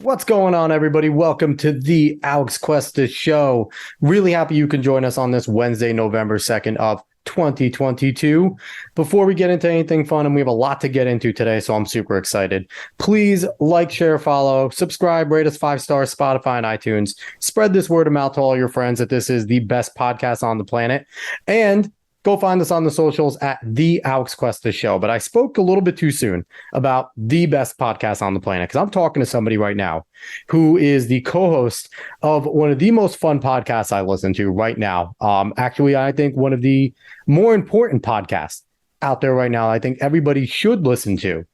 What's going on, everybody? Welcome to the Alex Cuesta Show. Really happy you can join us on this Wednesday, November 2nd of 2022. Before we get into anything fun, and we have a lot to get into today, so I'm super excited. Please like, share, follow, subscribe, rate us 5 stars, Spotify and iTunes. Spread this word of mouth to all your friends that this is the best podcast on the planet. And go find us on the socials at The Alex Cuesta Show. But I spoke a little bit too soon about the best podcast on the planet because I'm talking to somebody right now who is the co-host of one of the most fun podcasts I listen to right now. Actually, I think one of the more important podcasts out there right now I think everybody should listen to.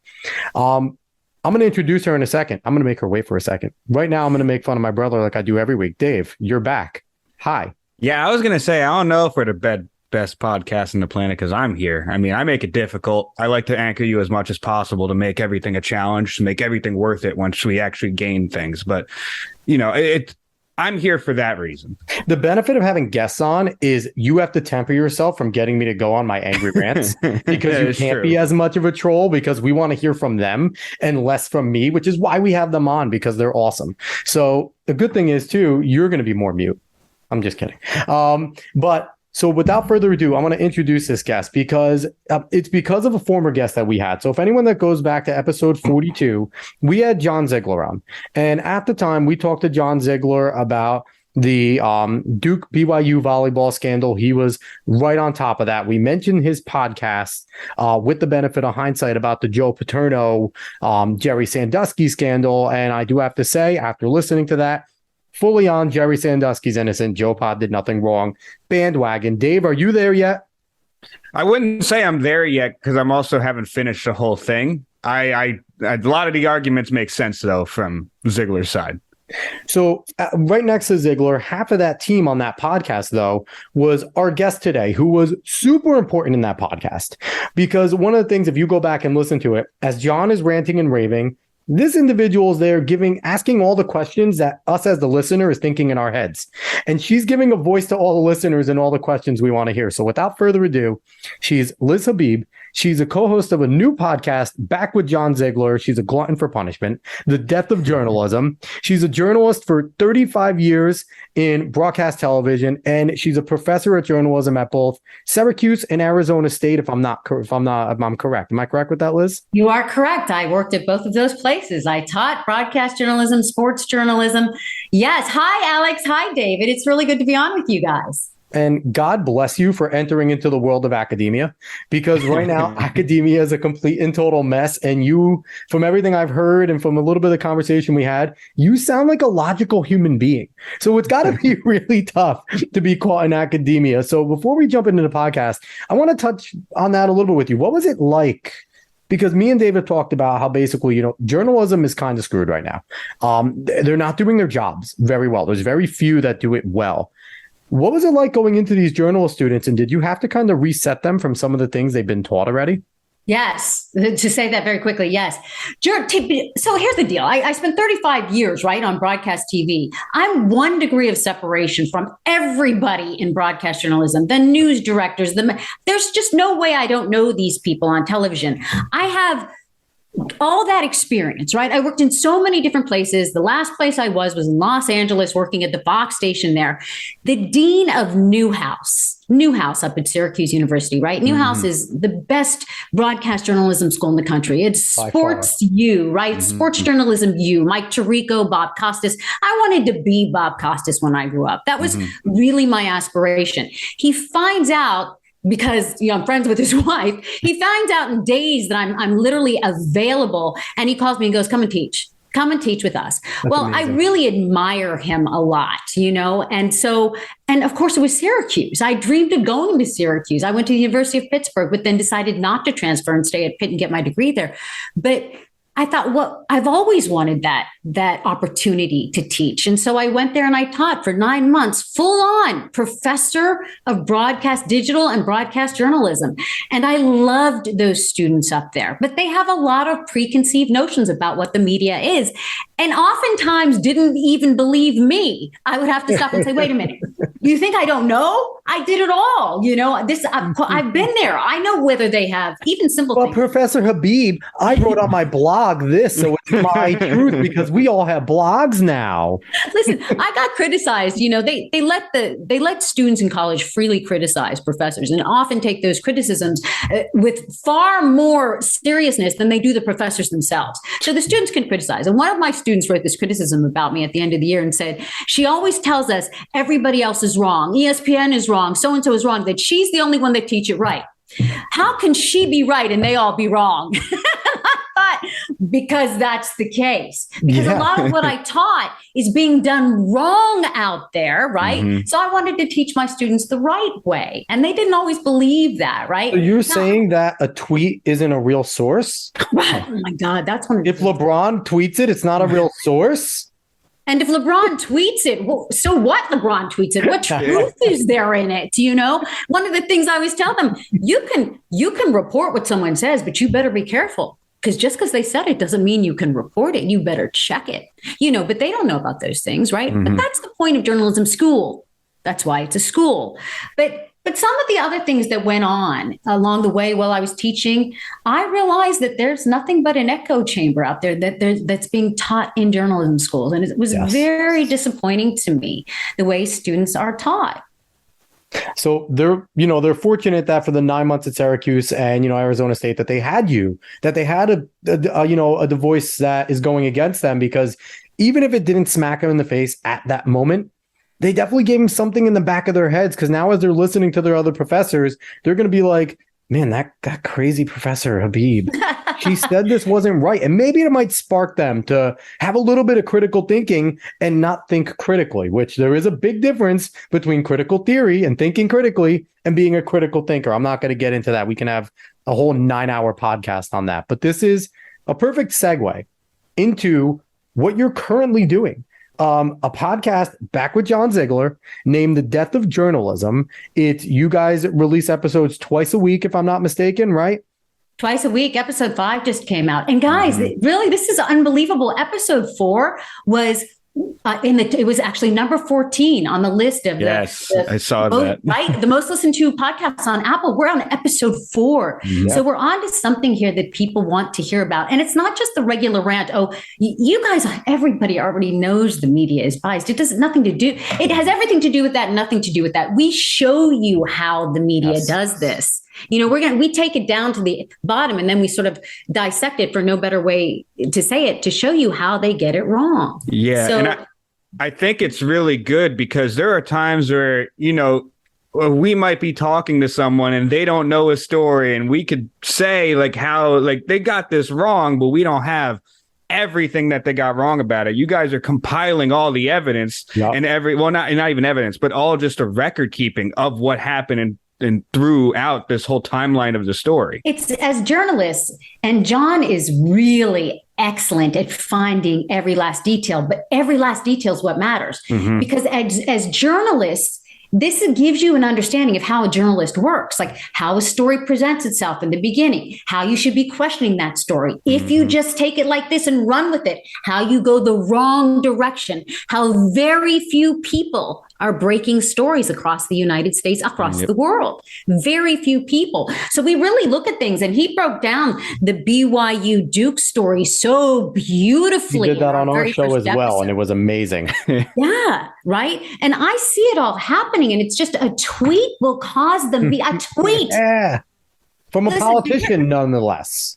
I'm going to introduce her in a second. I'm going to make her wait for a second. Right now, I'm going to make fun of my brother like I do every week. Dave, you're back. Hi. Yeah, I was going to say, I don't know if we're the best podcast on the planet because I'm here. I mean, I make it difficult. I like to anchor you as much as possible to make everything a challenge, to make everything worth it once we actually gain things. But, you know, I'm here for that reason. The benefit of having guests on is you have to temper yourself from getting me to go on my angry rants because you can't be as much of a troll because we want to hear from them and less from me, which is why we have them on because they're awesome. So the good thing is, too, you're going to be more mute. I'm just kidding. So without further ado, I'm going to introduce this guest because it's because of a former guest that we had. So if anyone that goes back to episode 42, we had John Zeigler on. And at the time, we talked to John Zeigler about the Duke BYU volleyball scandal. He was right on top of that. We mentioned his podcast with the benefit of hindsight about the Joe Paterno, Jerry Sandusky scandal. And I do have to say, after listening to that, fully on Jerry Sandusky's innocent. Joe Pod did nothing wrong. Bandwagon. Dave, are you there yet? I wouldn't say I'm there yet because I'm also haven't finished the whole thing. A lot of the arguments make sense, though, from Zeigler's side. So right next to Zeigler, half of that team on that podcast, though, was our guest today, who was super important in that podcast. Because one of the things, if you go back and listen to it, as John is ranting and raving, this individual is there asking all the questions that us as the listener is thinking in our heads. And she's giving a voice to all the listeners and all the questions we want to hear. So without further ado, she's Liz Habib. She's a co-host of a new podcast, Back with John Zeigler. She's a glutton for punishment, The Death of Journalism. She's a journalist for 35 years in broadcast television, and she's a professor of journalism at both Syracuse and Arizona State, if I'm correct. Am I correct with that, Liz? You are correct. I worked at both of those places. I taught broadcast journalism, sports journalism. Yes. Hi, Alex. Hi, David. It's really good to be on with you guys. And God bless you for entering into the world of academia, because right now academia is a complete and total mess. And you, from everything I've heard and from a little bit of the conversation we had, you sound like a logical human being. So it's got to be really tough to be caught in academia. So before we jump into the podcast, I want to touch on that a little bit with you. What was it like? Because me and David talked about how basically, journalism is kind of screwed right now. They're not doing their jobs very well. There's very few that do it well. What was it like going into these journalist students, and did you have to kind of reset them from some of the things they've been taught already? Yes. To say that very quickly, yes. So here's the deal. I spent 35 years, right, on broadcast TV. I'm 1 degree of separation from everybody in broadcast journalism, the news directors. There's just no way I don't know these people on television. I have all that experience, right? I worked in so many different places. The last place I was in Los Angeles, working at the Fox station there. The dean of Newhouse up at Syracuse University, right? Newhouse is the best broadcast journalism school in the country. It's Sports U, right? Sports journalism U. Mike Tirico, Bob Costas. I wanted to be Bob Costas when I grew up. That was really my aspiration. He finds out, because I'm friends with his wife, he finds out in days that I'm literally available, and he calls me and goes, come and teach with us. That's amazing. I really admire him a lot, and of course it was Syracuse. I dreamed of going to Syracuse. I went to the University of Pittsburgh, but then decided not to transfer and stay at Pitt and get my degree there. But I thought, well, I've always wanted that opportunity to teach. And so I went there and I taught for 9 months, full on professor of broadcast, digital and broadcast journalism. And I loved those students up there, but they have a lot of preconceived notions about what the media is. And oftentimes didn't even believe me. I would have to stop and say, wait a minute, you think I don't know? I did it all. I've been there. I know whether they have even simple things. Professor Habib, I wrote on my blog this, so it's my truth because we all have blogs now. Listen, I got criticized. They let students in college freely criticize professors and often take those criticisms with far more seriousness than they do the professors themselves. So the students can criticize. And one of my students wrote this criticism about me at the end of the year and said, she always tells us everybody else is wrong. ESPN is wrong. So-and-so is wrong, that she's the only one that teach it right. How can she be right and they all be wrong? Because that's the case. Because a lot of what I taught is being done wrong out there, right? Mm-hmm. So I wanted to teach my students the right way. And they didn't always believe that, right? So you're saying that a tweet isn't a real source? Oh my God, that's one of the If LeBron tweets it, it's not a real source? And if LeBron tweets it, well, so what? LeBron tweets it. What truth is there in it? One of the things I always tell them, you can report what someone says, but you better be careful. Because just because they said it doesn't mean you can report it. You better check it, but they don't know about those things, right? Mm-hmm. But that's the point of journalism school. That's why it's a school. But some of the other things that went on along the way while I was teaching, I realized that there's nothing but an echo chamber out there that's being taught in journalism schools. And it was very disappointing to me, the way students are taught. So they're fortunate that for the 9 months at Syracuse and, Arizona State, that they had a voice that is going against them, because even if it didn't smack them in the face at that moment, they definitely gave them something in the back of their heads. Because now as they're listening to their other professors, they're going to be like, man, that crazy Professor Habib, she said this wasn't right. And maybe it might spark them to have a little bit of critical thinking and not think critically, which there is a big difference between critical theory and thinking critically and being a critical thinker. I'm not going to get into that. We can have a whole 9-hour podcast on that. But this is a perfect segue into what you're currently doing. A podcast back with John Zeigler named The Death of Journalism. You guys release episodes twice a week, if I'm not mistaken, right? Twice a week. Episode 5 just came out. And guys, really, this is unbelievable. Episode 4 was it was actually number 14 on the list of I saw that. Right, the most listened to podcasts on Apple. We're on episode 4, so we're on to something here that people want to hear about, and it's not just the regular rant. Oh, you guys, everybody already knows the media is biased. It has nothing to do. It has everything to do with that. Nothing to do with that. We show you how the media does this. We take it down to the bottom and then we sort of dissect it, for no better way to say it, to show you how they get it wrong. Yeah. So, and I think it's really good, because there are times where, we might be talking to someone and they don't know a story, and we could say how they got this wrong, but we don't have everything that they got wrong about it. You guys are compiling all the evidence and not even evidence, but all just a record keeping of what happened and throughout this whole timeline of the story. It's, as journalists, and John is really excellent at finding every last detail, but every last detail is what matters. Mm-hmm. Because as journalists, this gives you an understanding of how a journalist works, like how a story presents itself in the beginning, how you should be questioning that story. If you just take it like this and run with it, how you go the wrong direction, how very few people are breaking stories across the United States, across the world. Very few people. So we really look at things, and he broke down the BYU Duke story so beautifully. He did that on our show as well, and it was amazing. Yeah, right? And I see it all happening, and it's just a tweet will cause them a tweet. Yeah. From a politician, nonetheless.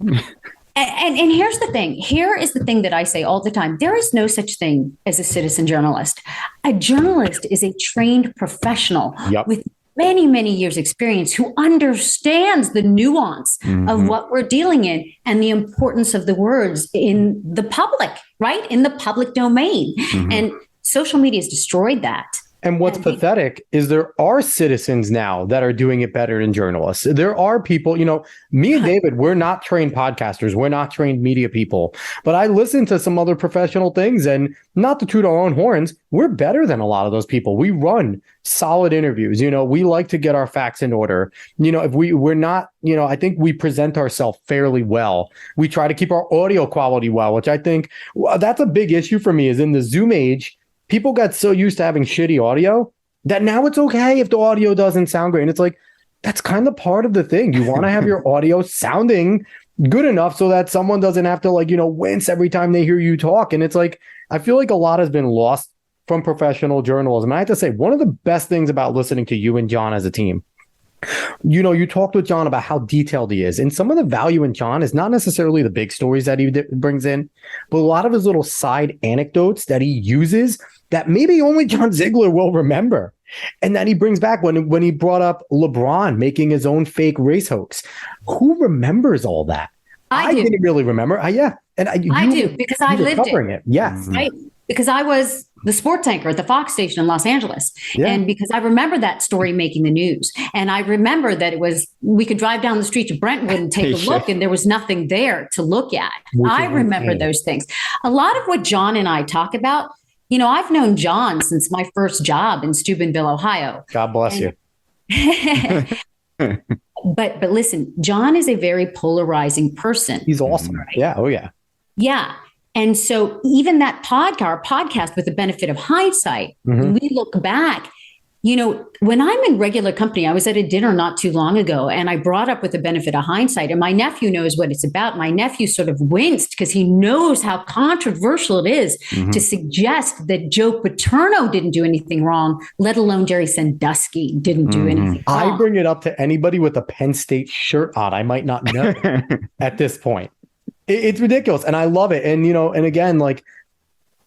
And here's the thing. Here is the thing that I say all the time. There is no such thing as a citizen journalist. A journalist is a trained professional with many, many years experience who understands the nuance of what we're dealing in and the importance of the words in the public, right? In the public domain. And social media has destroyed that. And what's pathetic is there are citizens now that are doing it better than journalists. There are people, me and David, we're not trained podcasters. We're not trained media people. But I listen to some other professional things, and not to toot our own horns, we're better than a lot of those people. We run solid interviews. We like to get our facts in order. If we're not, I think we present ourselves fairly well. We try to keep our audio quality well, which I think that's a big issue for me, is in the Zoom age. People got so used to having shitty audio that now it's okay if the audio doesn't sound great. And it's like, that's kind of part of the thing. You want to have your audio sounding good enough so that someone doesn't have to wince every time they hear you talk. And it's like, I feel like a lot has been lost from professional journalism. And I have to say, one of the best things about listening to you and John as a team, you talked with John about how detailed he is. And some of the value in John is not necessarily the big stories that he brings in, but a lot of his little side anecdotes that he uses that maybe only John Zeigler will remember. And that he brings back when he brought up LeBron making his own fake race hoax. Who remembers all that? I didn't really remember. Yeah. And I do because I lived it. Yes. Right. Because I was the sports anchor at the Fox station in Los Angeles. Yeah. And because I remember that story making the news. And I remember that we could drive down the street to Brentwood and take a look and there was nothing there to look at. I remember those things. A lot of what John and I talk about, I've known John since my first job in Steubenville, Ohio. God bless you. But listen, John is a very polarizing person. He's awesome. Right? Yeah. Oh, yeah. Yeah. And so even that podcast with the benefit of hindsight, when we look back, when I'm in regular company, I was at a dinner not too long ago and I brought up with the benefit of hindsight and my nephew knows what it's about. My nephew sort of winced because he knows how controversial it is to suggest that Joe Paterno didn't do anything wrong, let alone Jerry Sandusky didn't do anything wrong. I bring it up to anybody with a Penn State shirt on. I might not know at this point. It's ridiculous. And I love it. And, and again,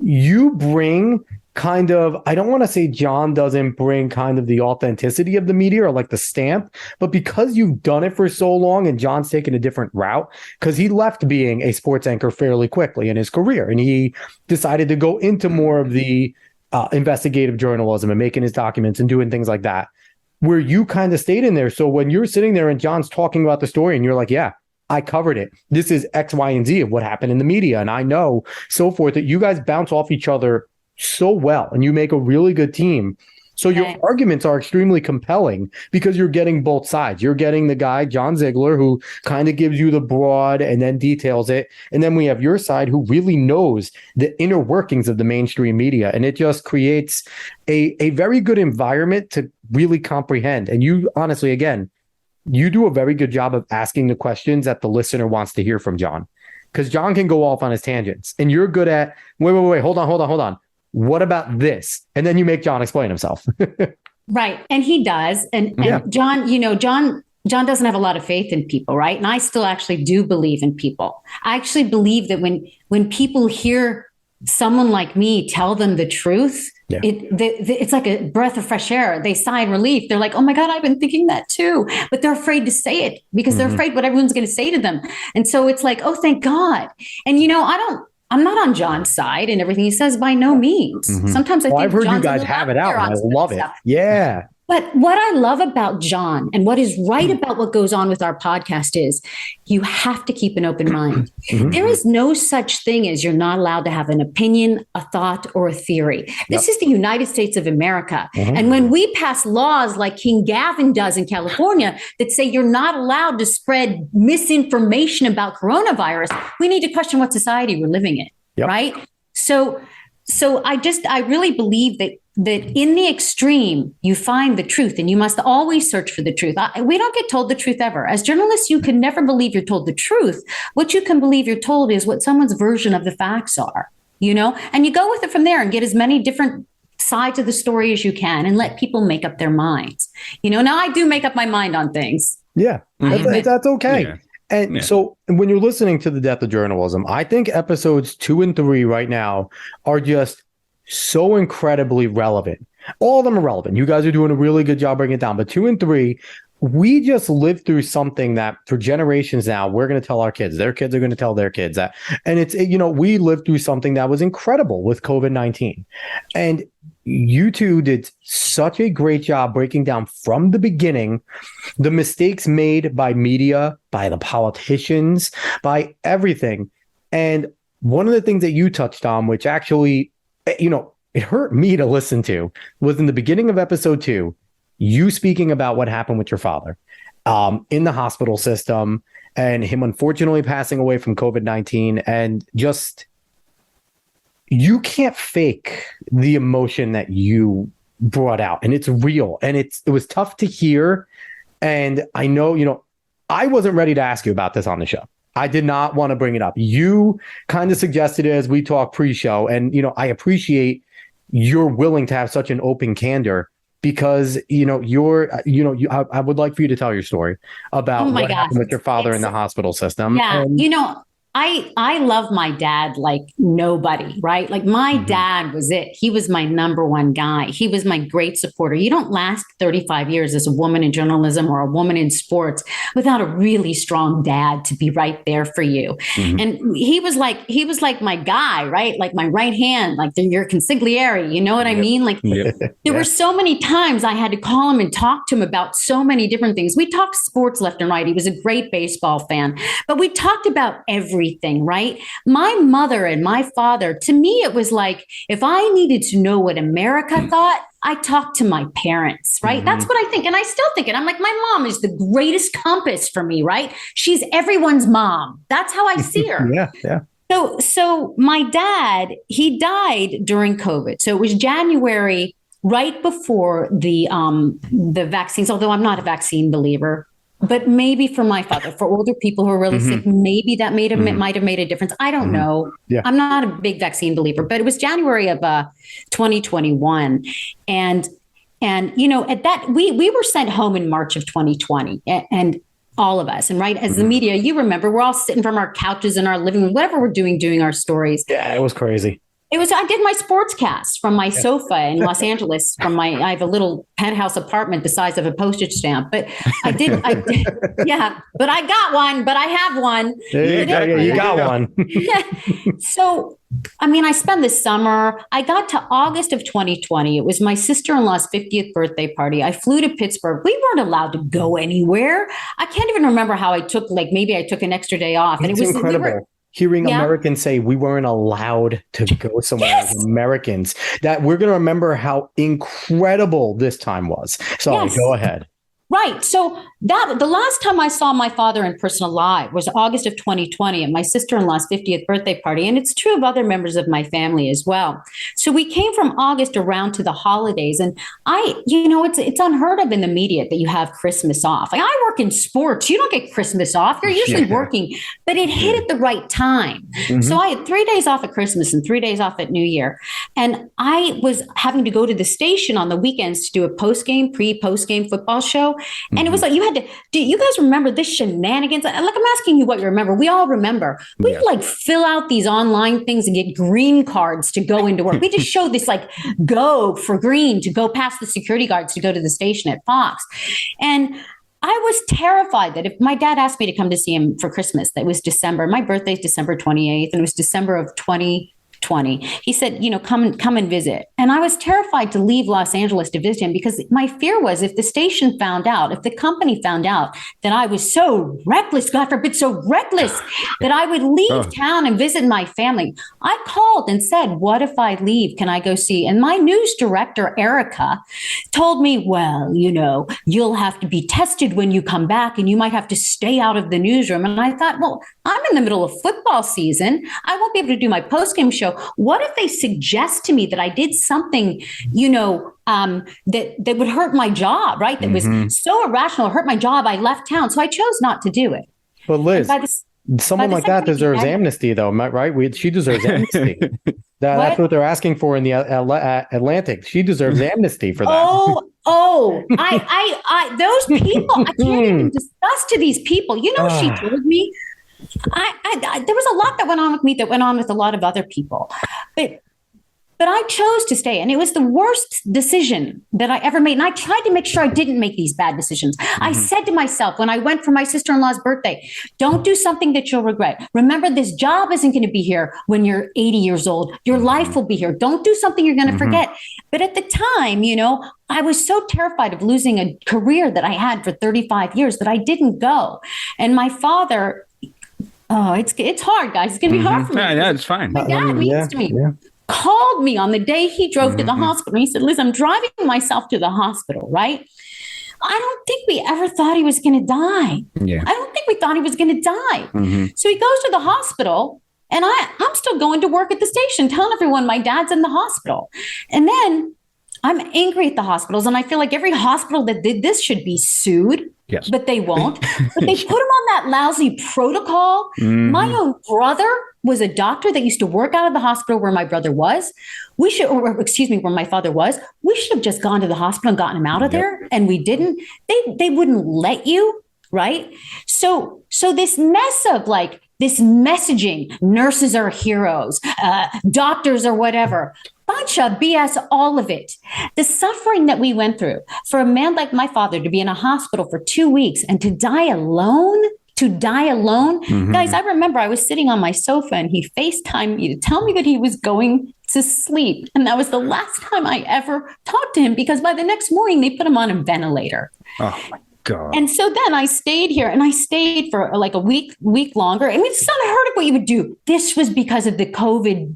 you bring kind of, I don't want to say John doesn't bring kind of the authenticity of the media or the stamp, but because you've done it for so long and John's taken a different route, because he left being a sports anchor fairly quickly in his career. And he decided to go into more of the investigative journalism and making his documents and doing things like that, where you kind of stayed in there. So when you're sitting there and John's talking about the story and you're like, yeah, I covered it. This is X, Y, and Z of what happened in the media. And I know so forth that you guys bounce off each other so well and you make a really good team. So your arguments are extremely compelling because you're getting both sides. You're getting the guy, John Zeigler, who kind of gives you the broad and then details it. And then we have your side who really knows the inner workings of the mainstream media. And it just creates a very good environment to really comprehend. And you honestly, again, you do a very good job of asking the questions that the listener wants to hear from John, because John can go off on his tangents and you're good at, wait, hold on. What about this? And then you make John explain himself. Right. And he does. And John, John doesn't have a lot of faith in people. Right. And I still actually do believe in people. I actually believe that when people hear someone like me tell them the truth, it's like a breath of fresh air. They sigh in relief. They're like, oh my God, I've been thinking that too. But they're afraid to say it because they're afraid what everyone's going to say to them. And so it's like, oh, thank God. And, I'm not on John's side and everything he says by no means. Sometimes I think I've heard John's you guys have it out and I love it. Yeah. But what I love about John and what is right about what goes on with our podcast is you have to keep an open mind. There is no such thing as you're not allowed to have an opinion, a thought, or a theory. This is the United States of America. And when we pass laws like King Gavin does in California that say you're not allowed to spread misinformation about coronavirus, we need to question what society we're living in, right? So I really believe that in the extreme, you find the truth and you must always search for the truth. We don't get told the truth ever. As journalists, you can never believe you're told the truth. What you can believe you're told is what someone's version of the facts are, and you go with it from there and get as many different sides of the story as you can and let people make up their minds. Now I do make up my mind on things. Yeah, that's okay. Yeah. And so when you're listening to The Death of Journalism, I think episodes 2 and 3 right now are just so incredibly relevant. All of them are relevant. You guys are doing a really good job bringing it down. But 2 and 3, we just lived through something that for generations now, we're going to tell our kids. Their kids are going to tell their kids that. And it's, we lived through something that was incredible with COVID-19. And you two did such a great job breaking down from the beginning the mistakes made by media, by the politicians, by everything. And one of the things that you touched on, which actually, it hurt me to listen to, was in the beginning of episode 2, you speaking about what happened with your father in the hospital system and him unfortunately passing away from COVID-19, and just, you can't fake the emotion that you brought out, and it's real, and it was tough to hear. And I know, I wasn't ready to ask you about this on the show. I did not want to bring it up. You kind of suggested it as we talk pre-show, and I appreciate you're willing to have such an open candor, because I would like for you to tell your story about what happened with your father in the hospital system. Yeah, I love my dad like nobody, right? Like my dad was it. He was my number one guy. He was my great supporter. You don't last 35 years as a woman in journalism or a woman in sports without a really strong dad to be right there for you. And he was like my guy, right? Like my right hand, like your consigliere. You know what I mean? Like there were so many times I had to call him and talk to him about so many different things. We talked sports left and right. He was a great baseball fan, but we talked about everything, right? My mother and my father, to me, it was like, if I needed to know what America thought, I talked to my parents, right? That's what I think. And I still think it. I'm like, my mom is the greatest compass for me, right? She's everyone's mom. That's how I see her. Yeah. So my dad, he died during COVID. So it was January, right before the vaccines, although I'm not a vaccine believer. But maybe for my father, for older people who are really sick, maybe that might have made a difference. I don't know. Yeah. I'm not a big vaccine believer, but it was January of 2021. And at that, we were sent home in March of 2020, and all of us. And right, as the media, you remember, we're all sitting from our couches in our living room, whatever we're doing our stories. Yeah, it was crazy. I did my sportscast from my sofa in Los Angeles. I have a little penthouse apartment the size of a postage stamp, but I did. Yeah, but I got one, but I have one. You got one. So, I spent the summer. I got to August of 2020. It was my sister-in-law's 50th birthday party. I flew to Pittsburgh. We weren't allowed to go anywhere. I can't even remember how I took, maybe I took an extra day off. And it was incredible. Hearing Americans say we weren't allowed to go somewhere as Americans, that we're going to remember how incredible this time was. So go ahead. Right. So the last time I saw my father in person alive was August of 2020 at my sister-in-law's 50th birthday party. And it's true of other members of my family as well. So we came from August around to the holidays. And it's unheard of in the media that you have Christmas off. Like, I work in sports. You don't get Christmas off. You're usually working, but it hit at the right time. So I had 3 days off at Christmas and 3 days off at New Year. And I was having to go to the station on the weekends to do a post-game football show. And it was like, do you guys remember this shenanigans? Like, I'm asking you what you remember. We all remember. We fill out these online things and get green cards to go into work. We just showed this go for green to go past the security guards to go to the station at Fox. And I was terrified that if my dad asked me to come to see him for Christmas, that was December. My birthday's December 28th, and it was December of 2020. He said, come and visit. And I was terrified to leave Los Angeles to visit him, because my fear was, if the station found out, if the company found out that I was so reckless, God forbid, so reckless, that I would leave town and visit my family. I called and said, what if I leave? Can I go see? And my news director, Erica, told me, well, you'll have to be tested when you come back, and you might have to stay out of the newsroom. And I thought, well, I'm in the middle of football season. I won't be able to do my post-game show. What if they suggest to me that I did something, that would hurt my job, right? That was so irrational, hurt my job. I left town. So I chose not to do it. But Liz, someone like that deserves amnesty, though, right? She deserves amnesty. That's what they're asking for in the Atlantic. She deserves amnesty for that. I those people, I can't even discuss to these people. She told me, there was a lot that went on with me that went on with a lot of other people, but I chose to stay, and it was the worst decision that I ever made. And I tried to make sure I didn't make these bad decisions. I said to myself, when I went for my sister-in-law's birthday, don't do something that you'll regret. Remember, this job isn't going to be here when you're 80 years old. Your life will be here. Don't do something you're going to forget. But at the time, I was so terrified of losing a career that I had for 35 years that I didn't go. And my father, it's hard, guys. It's going to be hard for me. Yeah, it's fine. My dad means to me. Yeah. Called me on the day he drove to the hospital. He said, Liz, I'm driving myself to the hospital, right? I don't think we ever thought he was going to die. Yeah. I don't think we thought he was going to die. So he goes to the hospital, and I'm still going to work at the station, telling everyone my dad's in the hospital. And then I'm angry at the hospitals, and I feel like every hospital that did this should be sued. Yes. But they won't. But they put them on that lousy protocol. My own brother was a doctor that used to work out of the hospital where my brother was. Where my father was. We should have just gone to the hospital and gotten him out of there, and we didn't. They wouldn't let you, right? So this mess of like this messaging, nurses are heroes, doctors or whatever. Bunch of BS, all of it. The suffering that we went through for a man like my father to be in a hospital for 2 weeks and to die alone. Guys, I remember I was sitting on my sofa and he FaceTimed me to tell me that he was going to sleep. And that was the last time I ever talked to him, because by the next morning they put him on a ventilator. Oh my God. And so then I stayed here, and I stayed for like a week longer. I mean, it's unheard of what you would do. This was because of the COVID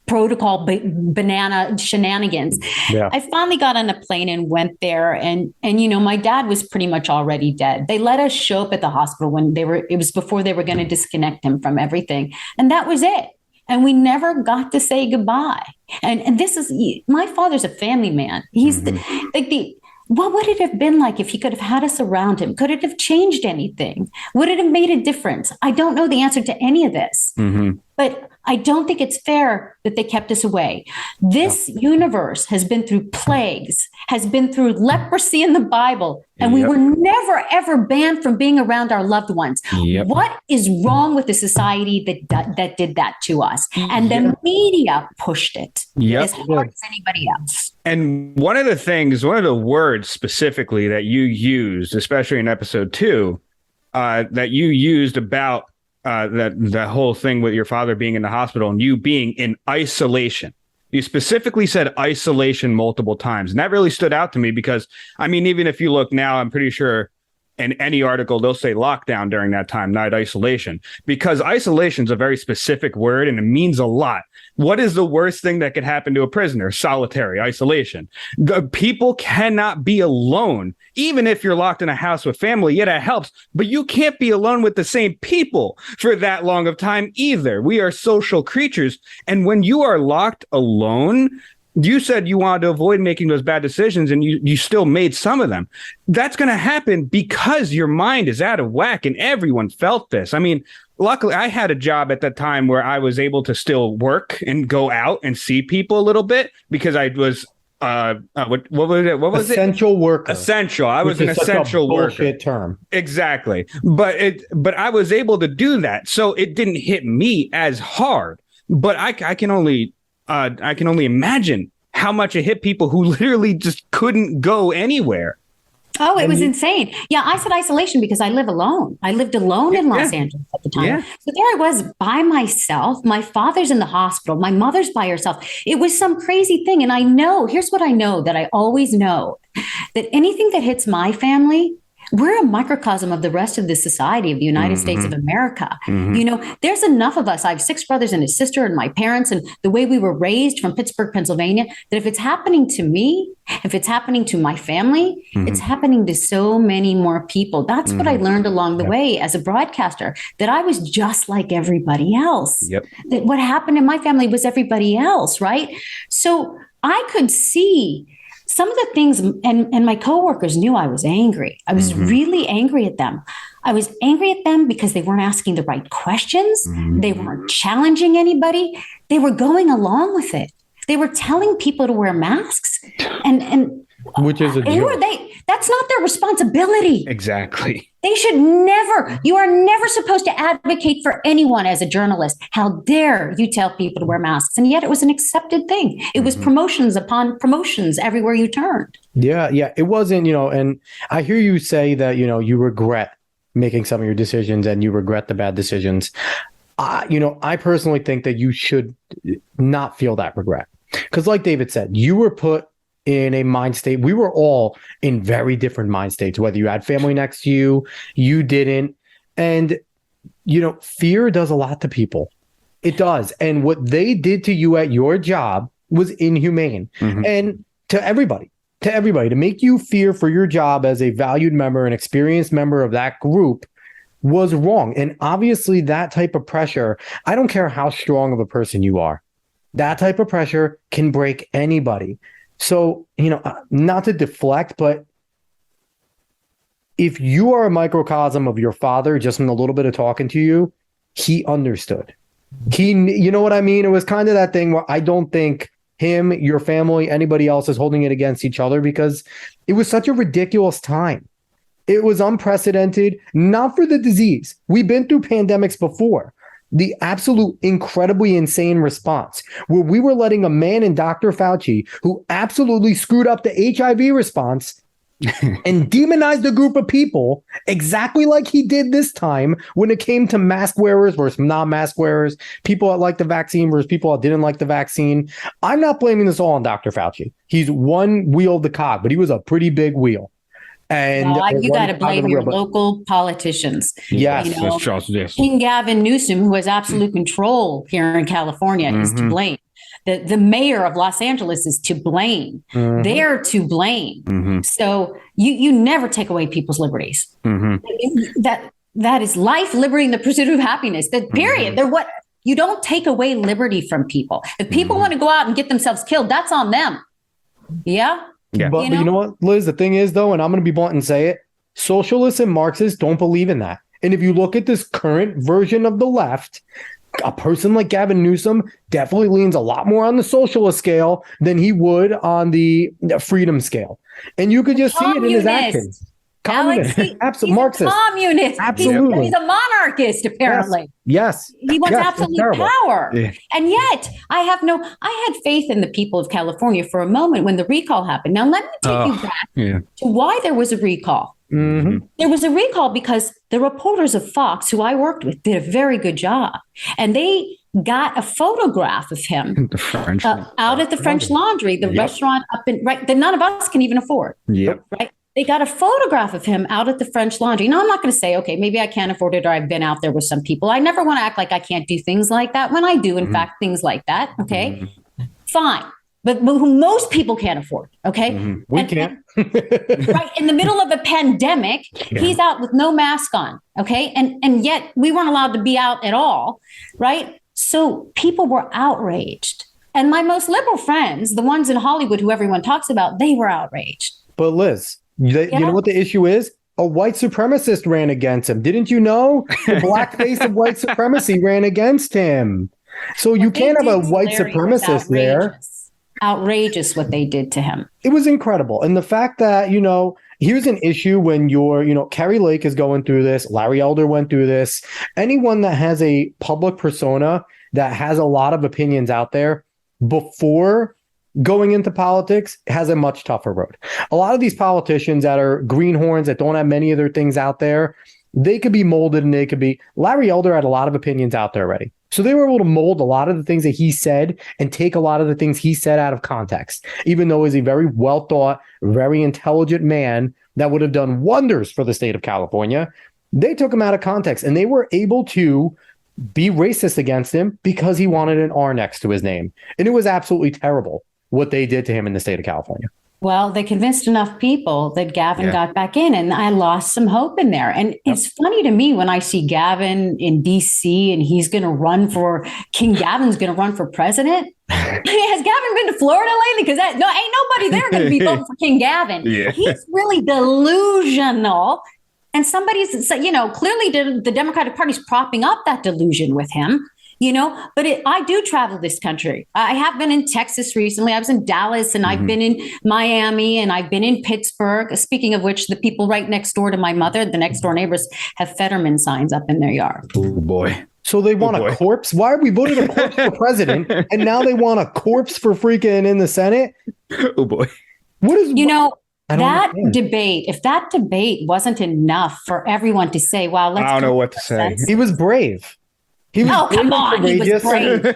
protocol banana shenanigans. Yeah. I finally got on a plane and went there, and my dad was pretty much already dead. They let us show up at the hospital when it was before they were going to disconnect him from everything. And that was it. And we never got to say goodbye. And this is, my father's a family man. He's what would it have been like if he could have had us around him? Could it have changed anything? Would it have made a difference? I don't know the answer to any of this, but I don't think it's fair that they kept us away. This universe has been through plagues, has been through leprosy in the Bible, and we were never, ever banned from being around our loved ones. What is wrong with the society that did that to us? And the media pushed it as hard as anybody else. And one of the words specifically that you used, especially in episode 2, that you used about that whole thing with your father being in the hospital and you being in isolation. You specifically said isolation multiple times. And that really stood out to me because, I mean, even if you look now, I'm pretty sure in any article, they'll say lockdown during that time, not isolation, because isolation is a very specific word and it means a lot. What is the worst thing that could happen to a prisoner? Solitary isolation. The people cannot be alone, even if you're locked in a house with family. Yeah, that helps, but you can't be alone with the same people for that long of time either. We are social creatures. And when you are locked alone, you said you wanted to avoid making those bad decisions, and you still made some of them. That's going to happen because your mind is out of whack, and everyone felt this. I mean, luckily, I had a job at that time where I was able to still work and go out and see people a little bit because I was what was it? What was essential worker. Essential. I was an essential worker. Bullshit term. Exactly. But I was able to do that, so it didn't hit me as hard. But I can only imagine how much it hit people who literally just couldn't go anywhere. Oh, it was insane. Yeah, I said isolation because I live alone. I lived alone in Los Angeles at the time. Yeah. So there I was by myself. My father's in the hospital. My mother's by herself. It was some crazy thing. And I know, here's what I know that I always know, that anything that hits my family, we're a microcosm of the rest of the society of the United States of America. You know, there's enough of us. I have 6 brothers and a sister and my parents and the way we were raised from Pittsburgh, Pennsylvania, that if it's happening to me, if it's happening to my family, it's happening to so many more people. That's what I learned along the way as a broadcaster, that I was just like everybody else. That what happened in my family was everybody else, right? So I could see some of the things, and my coworkers knew I was angry. I was really angry at them. I was angry at them because they weren't asking the right questions. They weren't challenging anybody. They were going along with it. They were telling people to wear masks, and which is a joke. That's not their responsibility. Exactly. They should never, you are never supposed to advocate for anyone as a journalist. How dare you tell people to wear masks? And yet it was an accepted thing. It was promotions upon promotions everywhere you turned. Yeah. It wasn't, and I hear you say that, you regret making some of your decisions and you regret the bad decisions. I personally think that you should not feel that regret. Because like David said, you were put in a mind state. We were all in very different mind states, whether you had family next to you, you didn't. And, fear does a lot to people. It does. And what they did to you at your job was inhumane. And to everybody, to make you fear for your job as a valued member, an experienced member of that group, was wrong. And obviously that type of pressure, I don't care how strong of a person you are, that type of pressure can break anybody. So, not to deflect, but if you are a microcosm of your father, just from a little bit of talking to you, he understood. You know what I mean? It was kind of that thing where I don't think him, your family, anybody else is holding it against each other, because it was such a ridiculous time. It was unprecedented, not for the disease. We've been through pandemics before. The absolute incredibly insane response where we were letting a man in Dr. Fauci, who absolutely screwed up the HIV response and demonized a group of people exactly like he did this time when it came to mask wearers versus non-mask wearers, people that liked the vaccine versus people that didn't like the vaccine. I'm not blaming this all on Dr. Fauci. He's one wheel of the cog, but he was a pretty big wheel. And you got to blame your local politicians. Yes, King Gavin Newsom, who has absolute control here in California, is to blame. The mayor of Los Angeles is to blame. They're to blame. So you never take away people's liberties. That is life, liberty, and the pursuit of happiness. That period. They're what you don't take away liberty from people. If people want to go out and get themselves killed, that's on them. Yeah. Yeah. But you know what, Liz, the thing is, though, and I'm going to be blunt and say it, socialists and Marxists don't believe in that. And if you look at this current version of the left, a person like Gavin Newsom definitely leans a lot more on the socialist scale than he would on the freedom scale. And you could just see it in his actions. Communist. Absolutely. Marxist. Communist. Absolutely. He's a monarchist, apparently. Yes. He wants absolute power. Yeah. And yet I had faith in the people of California for a moment when the recall happened. Now, let me take you back to why there was a recall. There was a recall because the reporters of Fox, who I worked with, did a very good job. And they got a photograph of him out at the French Laundry, the restaurant up in, that none of us can even afford. Right. They got a photograph of him out at the French Laundry. Now, I'm not going to say, okay, maybe I can't afford it or I've been out there with some people. I never want to act like I can't do things like that when I do, in fact, things like that. Okay, fine. But most people can't afford. Okay. We can't. Right. In the middle of a pandemic, he's out with no mask on. Okay. And yet we weren't allowed to be out at all. Right. So people were outraged. And my most liberal friends, the ones in Hollywood who everyone talks about, they were outraged. But Liz, you know what the issue is? A white supremacist ran against him. Didn't you know? The blackface of white supremacy ran against him. So you can't have a white supremacist there. Outrageous what they did to him. It was incredible. And the fact that, here's an issue when Carrie Lake is going through this, Larry Elder went through this. Anyone that has a public persona that has a lot of opinions out there before going into politics has a much tougher road. A lot of these politicians that are greenhorns that don't have many of their things out there, they could be molded and Larry Elder had a lot of opinions out there already. So they were able to mold a lot of the things that he said and take a lot of the things he said out of context, even though he's a very well thought, very intelligent man that would have done wonders for the state of California. They took him out of context and they were able to be racist against him because he wanted an R next to his name. And it was absolutely terrible what they did to him in the state of California. Well, they convinced enough people that Gavin got back in, and I lost some hope in there. And it's funny to me when I see Gavin in DC and King Gavin's going to run for president. Has Gavin been to Florida lately? Because ain't nobody there going to be voting for King Gavin. He's really delusional. And somebody's, clearly the Democratic Party's propping up that delusion with him. But I do travel this country. I have been in Texas recently. I was in Dallas and I've been in Miami and I've been in Pittsburgh. Speaking of which, the people right next door to my mother, the next door neighbors, have Fetterman signs up in their yard. Oh, boy. So they want a corpse? Why are we voting a corpse for president and now they want a corpse for freaking in the Senate? Oh, boy. What is... that debate, if that debate wasn't enough for everyone to say, wow, I don't know what to say. He was brave. He was courageous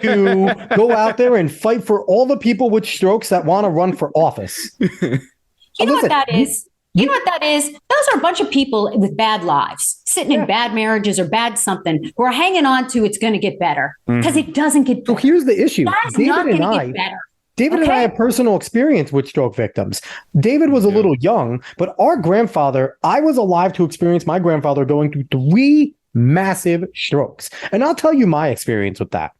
to go out there and fight for all the people with strokes that want to run for office. You know what that is? Those are a bunch of people with bad lives, sitting in bad marriages or bad something, who are hanging on to it's going to get better because it doesn't get better. So here's the issue. That's not going to get better. David and I have personal experience with stroke victims. David was a little young, but I was alive to experience my grandfather going through 3 massive strokes. And I'll tell you my experience with that.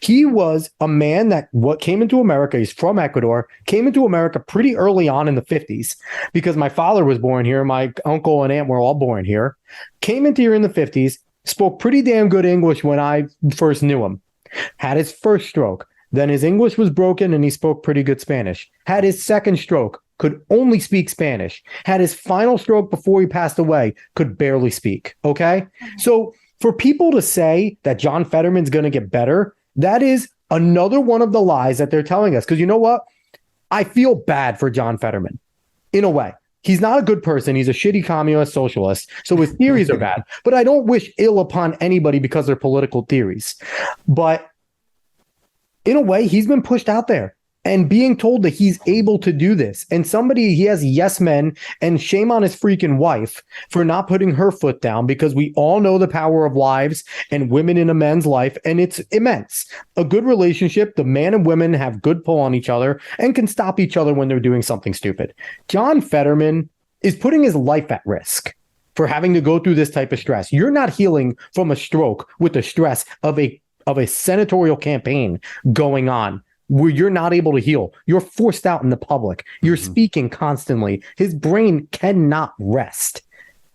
He was a man that came into America. He's from Ecuador, came into America pretty early on in the 50s because my father was born here. My uncle and aunt were all born here. Came into here in the 50s, spoke pretty damn good English when I first knew him. Had his first stroke. Then his English was broken and he spoke pretty good Spanish. Had his second stroke, could only speak Spanish. Had his final stroke before he passed away, could barely speak. Okay? So for people to say that John Fetterman's going to get better, that is another one of the lies that they're telling us. Because you know what? I feel bad for John Fetterman in a way. He's not a good person. He's a shitty communist socialist. So his theories are bad. But I don't wish ill upon anybody because they're political theories. But in a way, he's been pushed out there and being told that he's able to do this. And he has yes men, and shame on his freaking wife for not putting her foot down, because we all know the power of wives and women in a man's life. And it's immense. A good relationship, the man and women have good pull on each other and can stop each other when they're doing something stupid. John Fetterman is putting his life at risk for having to go through this type of stress. You're not healing from a stroke with the stress of a senatorial campaign going on where you're not able to heal. You're forced out in the public. You're speaking constantly. His brain cannot rest.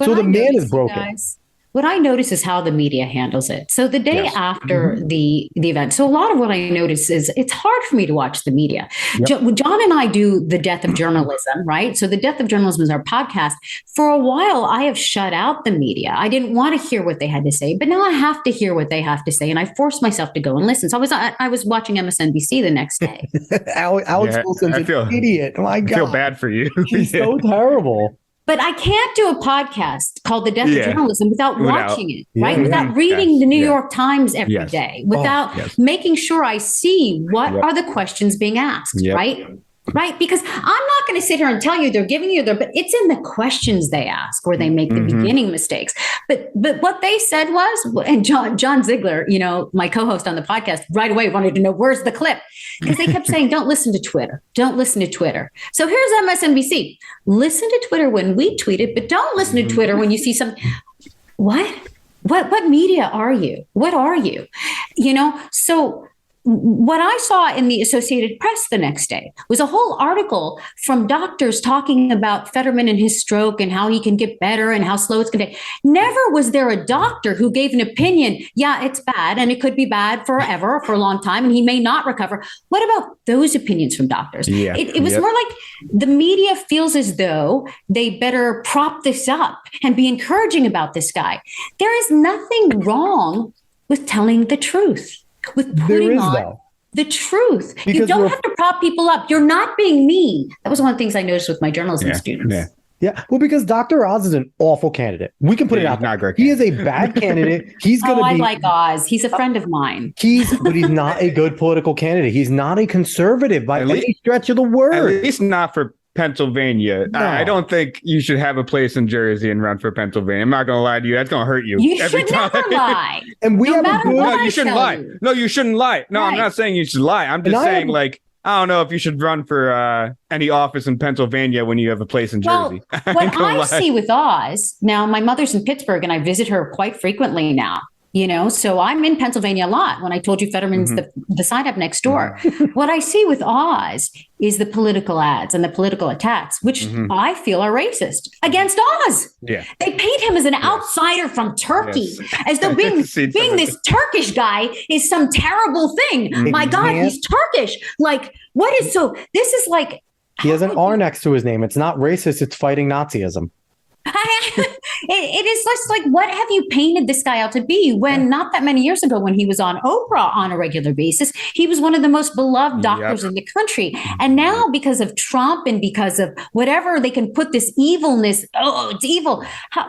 So the man is broken. Guys, what I notice is how the media handles it. So the day after the event, so a lot of what I notice is it's hard for me to watch the media. Yep. John and I do The Death of Journalism, right? So The Death of Journalism is our podcast. For a while, I have shut out the media. I didn't want to hear what they had to say, but now I have to hear what they have to say. And I forced myself to go and listen. So I was watching MSNBC the next day. Alex Wilson's an idiot. My God. I feel bad for you. He's so terrible. But I can't do a podcast called The Death of Journalism without watching it, right? Without reading the New York Times every day, without making sure I see what are the questions being asked, right? Right? Because I'm not going to sit here and tell you they're giving you but it's in the questions they ask where they make the beginning mistakes. But what they said was, and John Zeigler, my co-host on the podcast, right away wanted to know where's the clip, because they kept saying, don't listen to Twitter. Don't listen to Twitter. So here's MSNBC. Listen to Twitter when we tweet it, but don't listen to Twitter when you see something. What media are you? What are you? So what I saw in the Associated Press the next day was a whole article from doctors talking about Fetterman and his stroke and how he can get better and how slow it's going to. Never was there a doctor who gave an opinion. Yeah, it's bad and it could be bad forever, for a long time, and he may not recover. What about those opinions from doctors? Yeah. It was more like the media feels as though they better prop this up and be encouraging about this guy. There is nothing wrong with telling the truth. With putting on the truth. Because you don't have to prop people up. You're not being mean. That was one of the things I noticed with my journalism students. Yeah. Well, because Dr. Oz is an awful candidate. We can put it out there. He is a bad candidate. He's going to be. I like Oz. He's a friend of mine. But he's not a good political candidate. He's not a conservative by any stretch of the word. At least not for Pennsylvania. No. I don't think you should have a place in Jersey and run for Pennsylvania. I'm not going to lie to you. That's going to hurt you. You every should time. never lie. And we have a good. No, you shouldn't lie. No, you shouldn't lie. No, right. I'm not saying you should lie. I'm just saying, I don't know if you should run for any office in Pennsylvania when you have a place in Jersey. What I see with Oz, now my mother's in Pittsburgh and I visit her quite frequently now. So I'm in Pennsylvania a lot. When I told you Fetterman's the sign up next door, what I see with Oz is the political ads and the political attacks, which I feel are racist against Oz. Yeah. They paint him as an outsider from Turkey, as though being this Turkish guy is some terrible thing. My God, he's Turkish. This is like. He has an R next to his name. It's not racist. It's fighting Nazism. It is just like, what have you painted this guy out to be, when not that many years ago, when he was on Oprah on a regular basis, he was one of the most beloved doctors in the country. And now, because of Trump and because of whatever, they can put this evilness. Oh, it's evil.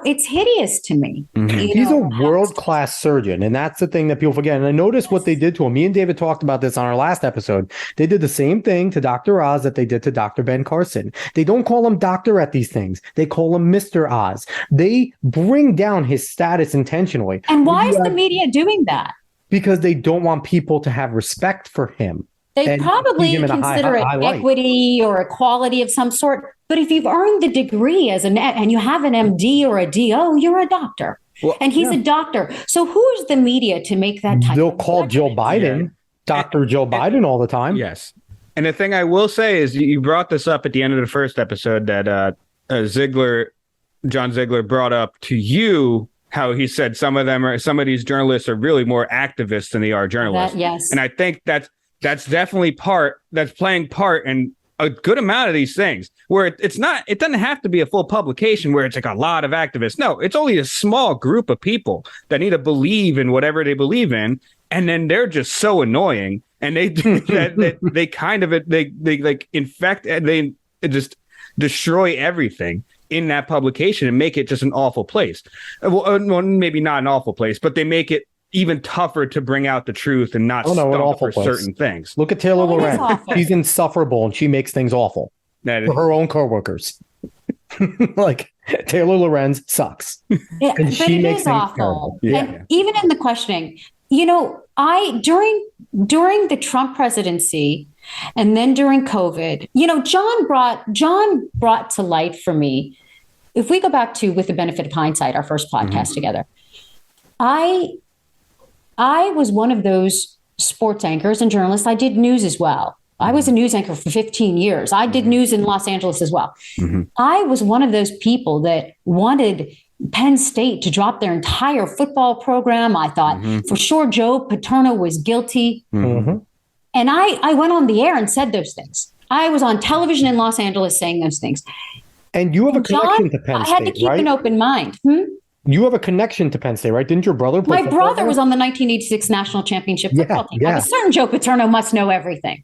It's hideous to me. He's a world-class surgeon. And that's the thing that people forget. And I noticed what they did to him. Me and David talked about this on our last episode. They did the same thing to Dr. Oz that they did to Dr. Ben Carson. They don't call him doctor at these things. They call him Mr. Oz. They bring down his status intentionally. And why is the media doing that? Because they don't want people to have respect for him. They probably consider it equity or equality of some sort. But if you've earned the degree and you have an MD or a DO, you're a doctor. Well, and he's a doctor. So who's the media to make that type They'll call Joe Biden. Dr. Joe Biden all the time. Yes. And the thing I will say is you brought this up at the end of the first episode that John Zeigler brought up to you how he said some of these journalists are really more activists than they are journalists. Yes. And I think that's definitely playing part in a good amount of these things where it doesn't have to be a full publication where it's like a lot of activists. No, it's only a small group of people that need to believe in whatever they believe in. And then they're just so annoying and they infect and they just destroy everything in that publication and make it just an awful place. Well, maybe not an awful place, but they make it even tougher to bring out the truth and not stump for certain things. Look at Taylor Lorenz. She's insufferable and she makes things awful for her own coworkers. Like Taylor Lorenz sucks. Yeah, and she makes things awful. Yeah. And even in the questioning, during the Trump presidency and then during COVID, John brought to light for me, if we go back to With the Benefit of Hindsight, our first podcast together, I was one of those sports anchors and journalists. I did news as well. I was a news anchor for 15 years. I did news in Los Angeles as well. Mm-hmm. I was one of those people that wanted Penn State to drop their entire football program. I thought for sure Joe Paterno was guilty. Mm-hmm. And I went on the air and said those things. I was on television in Los Angeles saying those things. And you have a connection to Penn State, I had to keep an open mind. You have a connection to Penn State, right? Didn't your brother play? My brother was on the 1986 national championship football team. Yeah. I was certain Joe Paterno must know everything.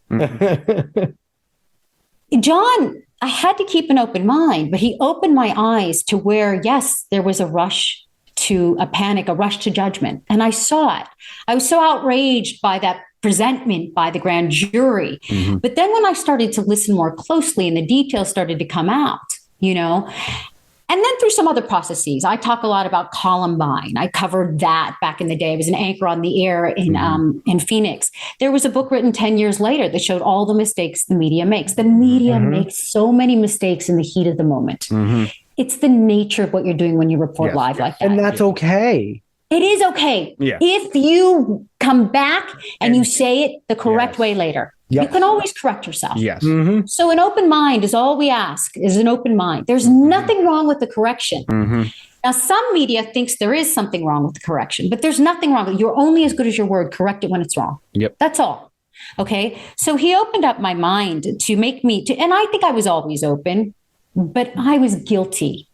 John, I had to keep an open mind, but he opened my eyes to where, yes, there was a rush to a panic, a rush to judgment. And I saw it. I was so outraged by that presentment by the grand jury. Mm-hmm. But then when I started to listen more closely and the details started to come out, and then through some other processes, I talk a lot about Columbine. I covered that back in the day. I was an anchor on the air in Phoenix. There was a book written 10 years later that showed all the mistakes the media makes. The media makes so many mistakes in the heat of the moment. Mm-hmm. It's the nature of what you're doing when you report live like that. And that's okay. It is okay. Yeah. If you come back and you say it the correct way later. Yep. You can always correct yourself. Yes. Mm-hmm. So an open mind is all we ask, is an open mind. There's nothing wrong with the correction. Mm-hmm. Now, some media thinks there is something wrong with the correction, but there's nothing wrong with it. You're only as good as your word. Correct it when it's wrong. Yep. That's all. Okay. So he opened up my mind to make me and I think I was always open, but I was guilty.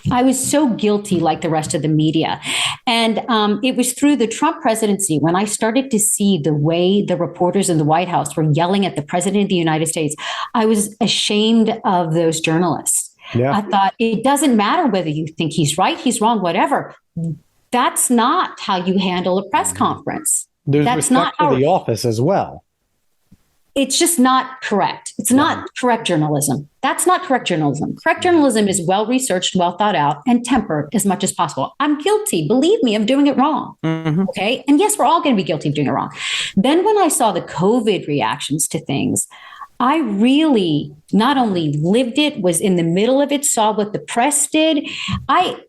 I was so guilty like the rest of the media. And it was through the Trump presidency when I started to see the way the reporters in the White House were yelling at the president of the United States. I was ashamed of those journalists. Yeah. I thought it doesn't matter whether you think he's right, he's wrong, whatever. That's not how you handle a press conference. There's That's respect for the office as well. It's just not correct. It's not correct journalism. That's not correct journalism. Correct journalism is well-researched, well thought out, and tempered as much as possible. I'm guilty, believe me, of doing it wrong. Mm-hmm. Okay. And yes, we're all going to be guilty of doing it wrong. Then when I saw the COVID reactions to things, I really not only lived it, was in the middle of it, saw what the press did. I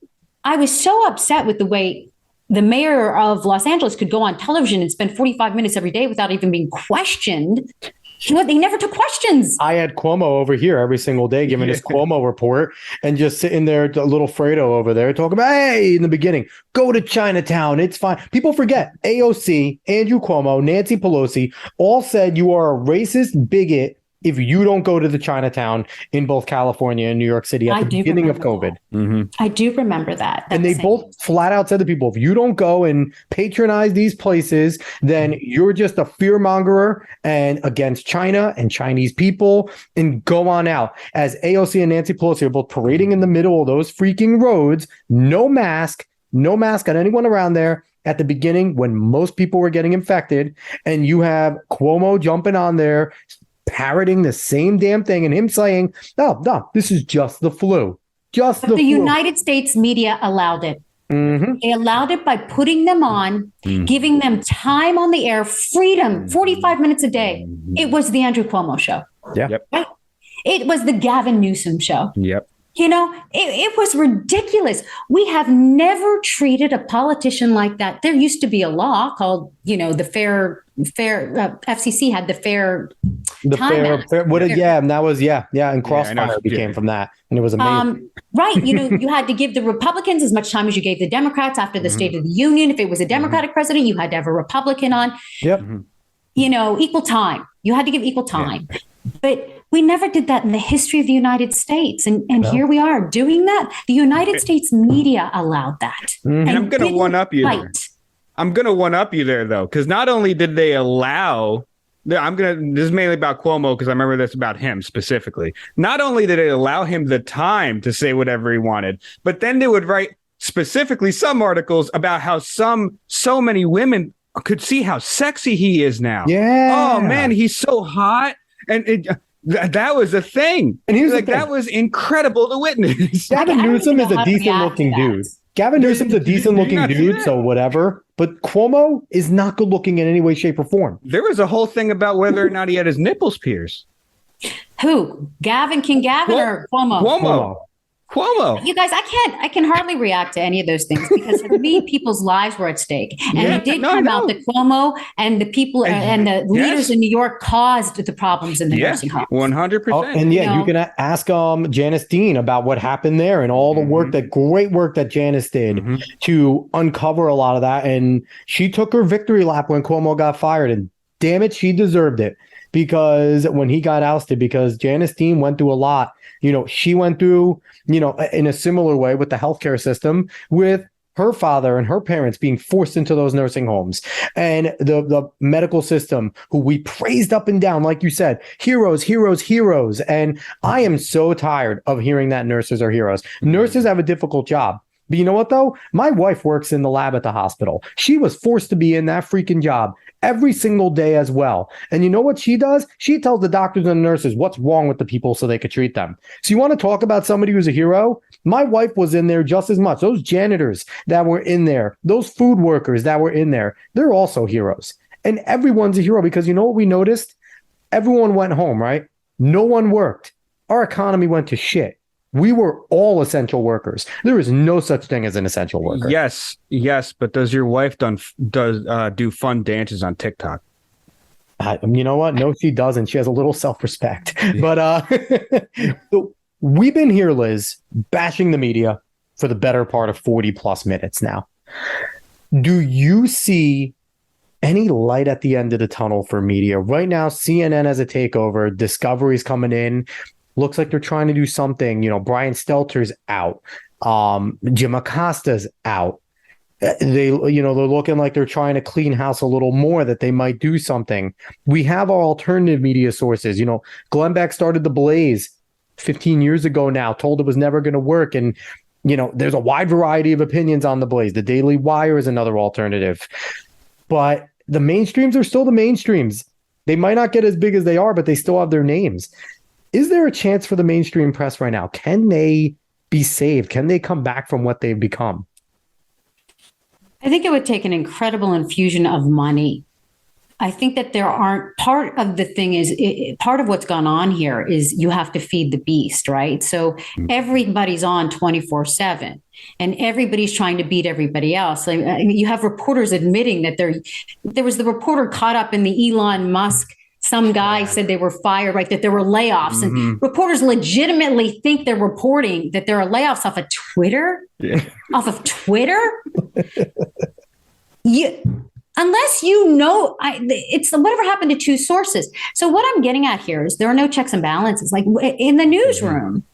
was so upset with the way the mayor of Los Angeles could go on television and spend 45 minutes every day without even being questioned. He never took questions. I had Cuomo over here every single day giving his Cuomo report and just sitting there, a little Fredo over there talking about, hey, in the beginning, go to Chinatown. It's fine. People forget AOC, Andrew Cuomo, Nancy Pelosi all said you are a racist bigot if you don't go to the Chinatown in both California and New York City at the beginning of COVID. Mm-hmm. I do remember that. And they both flat out said to people, if you don't go and patronize these places, then you're just a fear mongerer and against China and Chinese people, and go on out. As AOC and Nancy Pelosi are both parading in the middle of those freaking roads, no mask on anyone around there at the beginning when most people were getting infected. And you have Cuomo jumping on there, parroting the same damn thing, and him saying, no, this is just the flu. But the United States media allowed it. Mm-hmm. They allowed it by putting them on, giving them time on the air, freedom, 45 minutes a day. It was the Andrew Cuomo show. Yeah. Yep. Right? It was the Gavin Newsom show. Yep. It was ridiculous. We have never treated a politician like that. There used to be a law called, the fair FCC had the fair time act. And that was, and Crossfire became from that. And it was amazing. Right. You had to give the Republicans as much time as you gave the Democrats after the State of the Union. If it was a Democratic president, you had to have a Republican on. Yep. Equal time. You had to give equal time. Yeah. But we never did that in the history of the United States. And here we are doing that. The United States media allowed that. And I'm going to one-up you there. I'm going to one-up you there, though, because not only did they allow... this is mainly about Cuomo, because I remember this about him specifically. Not only did they allow him the time to say whatever he wanted, but then they would write specifically some articles about how so many women could see how sexy he is now. Yeah. Oh, man, he's so hot. And that was a thing. And he was that was incredible to witness. Gavin Newsom is a decent-looking dude. Gavin Newsom's a decent-looking dude, so whatever. But Cuomo is not good-looking in any way, shape, or form. There was a whole thing about whether or not he had his nipples pierced. Who? King Gavin or Cuomo? Cuomo. You guys, I can hardly react to any of those things because for me, people's lives were at stake. And it did come out that Cuomo and the people and the leaders in New York caused the problems in the nursing homes. 100%. And you can ask Janice Dean about what happened there and all the work, that great work that Janice did to uncover a lot of that. And she took her victory lap when Cuomo got fired. And damn it, she deserved it. Because when he got ousted, because Janice Dean went through a lot. She went through, in a similar way with the healthcare system, with her father and her parents being forced into those nursing homes, and the medical system, who we praised up and down, like you said, heroes, heroes, heroes. And I am so tired of hearing that nurses are heroes. Nurses have a difficult job. But you know what, though? My wife works in the lab at the hospital. She was forced to be in that freaking job every single day as well. And you know what she does? She tells the doctors and nurses what's wrong with the people so they could treat them. So you want to talk about somebody who's a hero? My wife was in there just as much. Those janitors that were in there, those food workers that were in there, they're also heroes. And everyone's a hero because you know what we noticed? Everyone went home, right? No one worked. Our economy went to shit. We were all essential workers. There is no such thing as an essential worker. Yes, but does your wife do fun dances on TikTok? You know what? No, she doesn't. She has a little self-respect. But so we've been here, Liz, bashing the media for the better part of 40 plus minutes now. Do you see any light at the end of the tunnel for media? Right now, CNN has a takeover. Discovery's coming in. Looks like they're trying to do something. Brian Stelter's out. Jim Acosta's out. They're looking like they're trying to clean house a little more, that they might do something. We have our alternative media sources. Glenn Beck started The Blaze 15 years ago now, told it was never going to work. And, there's a wide variety of opinions on The Blaze. The Daily Wire is another alternative. But the mainstreams are still the mainstreams. They might not get as big as they are, but they still have their names. Is there a chance for the mainstream press right now? Can they be saved? Can they come back from what they've become? I think it would take an incredible infusion of money. I think that part of the thing is, part of what's gone on here is you have to feed the beast, right? So everybody's on 24/7 and everybody's trying to beat everybody else. You have reporters admitting that there was the reporter caught up in the Elon Musk. Some guy said they were fired, right? That there were layoffs, and reporters legitimately think they're reporting that there are layoffs off of Twitter. Yeah. Off of Twitter, unless it's whatever happened to two sources. So what I'm getting at here is there are no checks and balances. Like in the newsroom,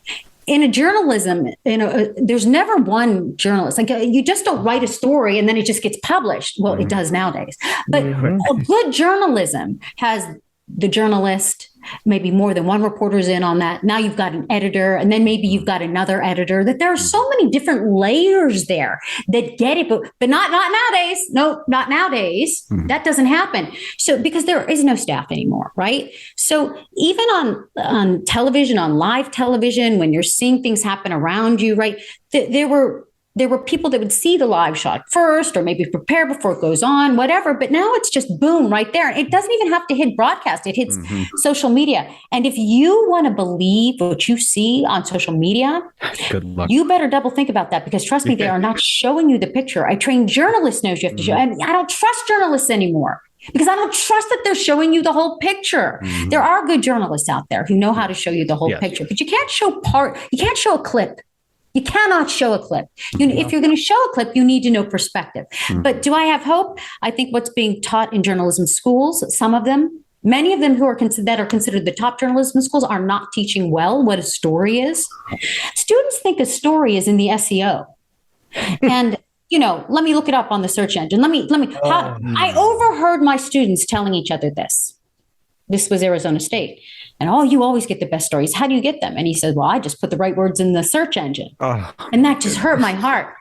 in a journalism, there's never one journalist. Like you just don't write a story and then it just gets published. Well, it does nowadays, but a good journalism has the journalist, maybe more than one reporter's in on that. Now you've got an editor, and then maybe you've got another editor. That there are so many different layers there that get it, but not nowadays. No, not nowadays. That doesn't happen. So because there is no staff anymore, right? So even on television, on live television, when you're seeing things happen around you, right? There were there were people that would see the live shot first or maybe prepare before it goes on, whatever. But now it's just boom right there. It doesn't even have to hit broadcast. It hits social media. And if you want to believe what you see on social media, good luck. You better double think about that, because trust me, they are not showing you the picture. A trained journalist knows you have to show. And I don't trust journalists anymore, because I don't trust that they're showing you the whole picture. There are good journalists out there who know how to show you the whole picture, but you can't show a clip. You cannot show a clip. If you're going to show a clip, you need to know perspective. But do I have hope? I think what's being taught in journalism schools, some of them, many of them that are considered the top journalism schools, are not teaching well what a story is. Students think a story is in the SEO. And let me look it up on the search engine. I overheard my students telling each other this. This was Arizona State. And you always get the best stories. How do you get them? And he said, well, I just put the right words in the search engine. And that just hurt my heart.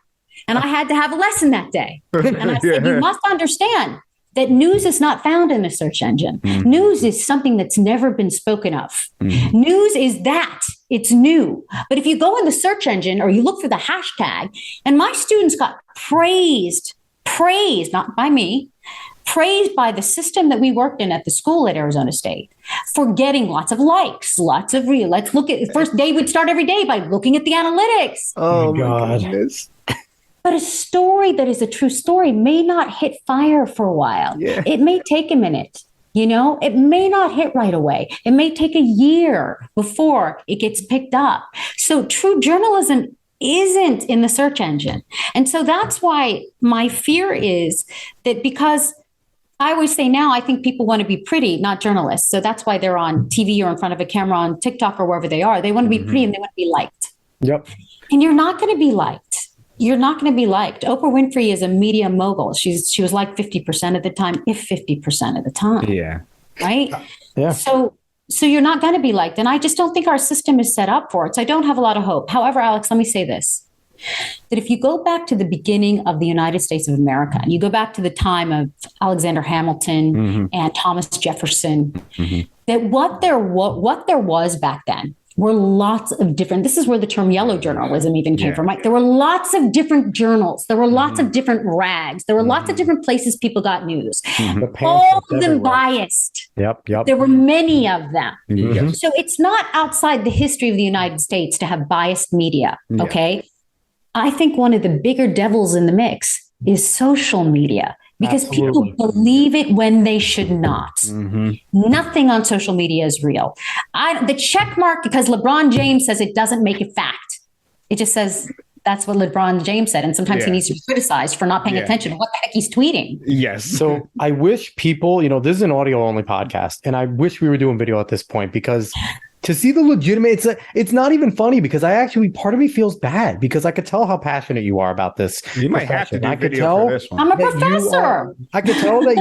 And I had to have a lesson that day. And I said, you must understand that news is not found in the search engine. News is something that's never been spoken of. News is that. It's new. But if you go in the search engine or you look for the hashtag, and my students got praised, not by me, praised by the system that we worked in at the school at Arizona State for getting lots of likes, lots of let's look at first day. We'd start every day by looking at the analytics. Oh my God. Goodness. But a story that is a true story may not hit fire for a while. Yeah. It may take a minute. It may not hit right away. It may take a year before it gets picked up. So true journalism isn't in the search engine. And so that's why my fear is that, because I always say now, I think people want to be pretty, not journalists. So that's why they're on TV or in front of a camera on TikTok or wherever they are. They want to be pretty and they want to be liked. Yep. And you're not going to be liked. You're not going to be liked. Oprah Winfrey is a media mogul. She was liked 50% of the time, if 50% of the time. Yeah. Right? Yeah. So you're not going to be liked. And I just don't think our system is set up for it. So I don't have a lot of hope. However, Alex, let me say this, that if you go back to the beginning of the United States of America, and you go back to the time of Alexander Hamilton and Thomas Jefferson, that what there was back then were lots of different, this is where the term yellow journalism even came from, right? There were lots of different journals. There were lots of different rags. There were lots of different places people got news. All of them biased. Yep. There were many of them. So it's not outside the history of the United States to have biased media, okay? I think one of the bigger devils in the mix is social media, because people believe it when they should not. Nothing on social media is real. The check mark, because LeBron James says, it doesn't make it fact. It just says that's what LeBron James said. And sometimes he needs to be criticized for not paying attention to what the heck he's tweeting. Yes. So I wish people, this is an audio only podcast, and I wish we were doing video at this point, because to see the legitimate, it's not even funny, because part of me feels bad, because I could tell how passionate you are about this. You might have to do I could video tell for this one. I'm a professor. I could tell that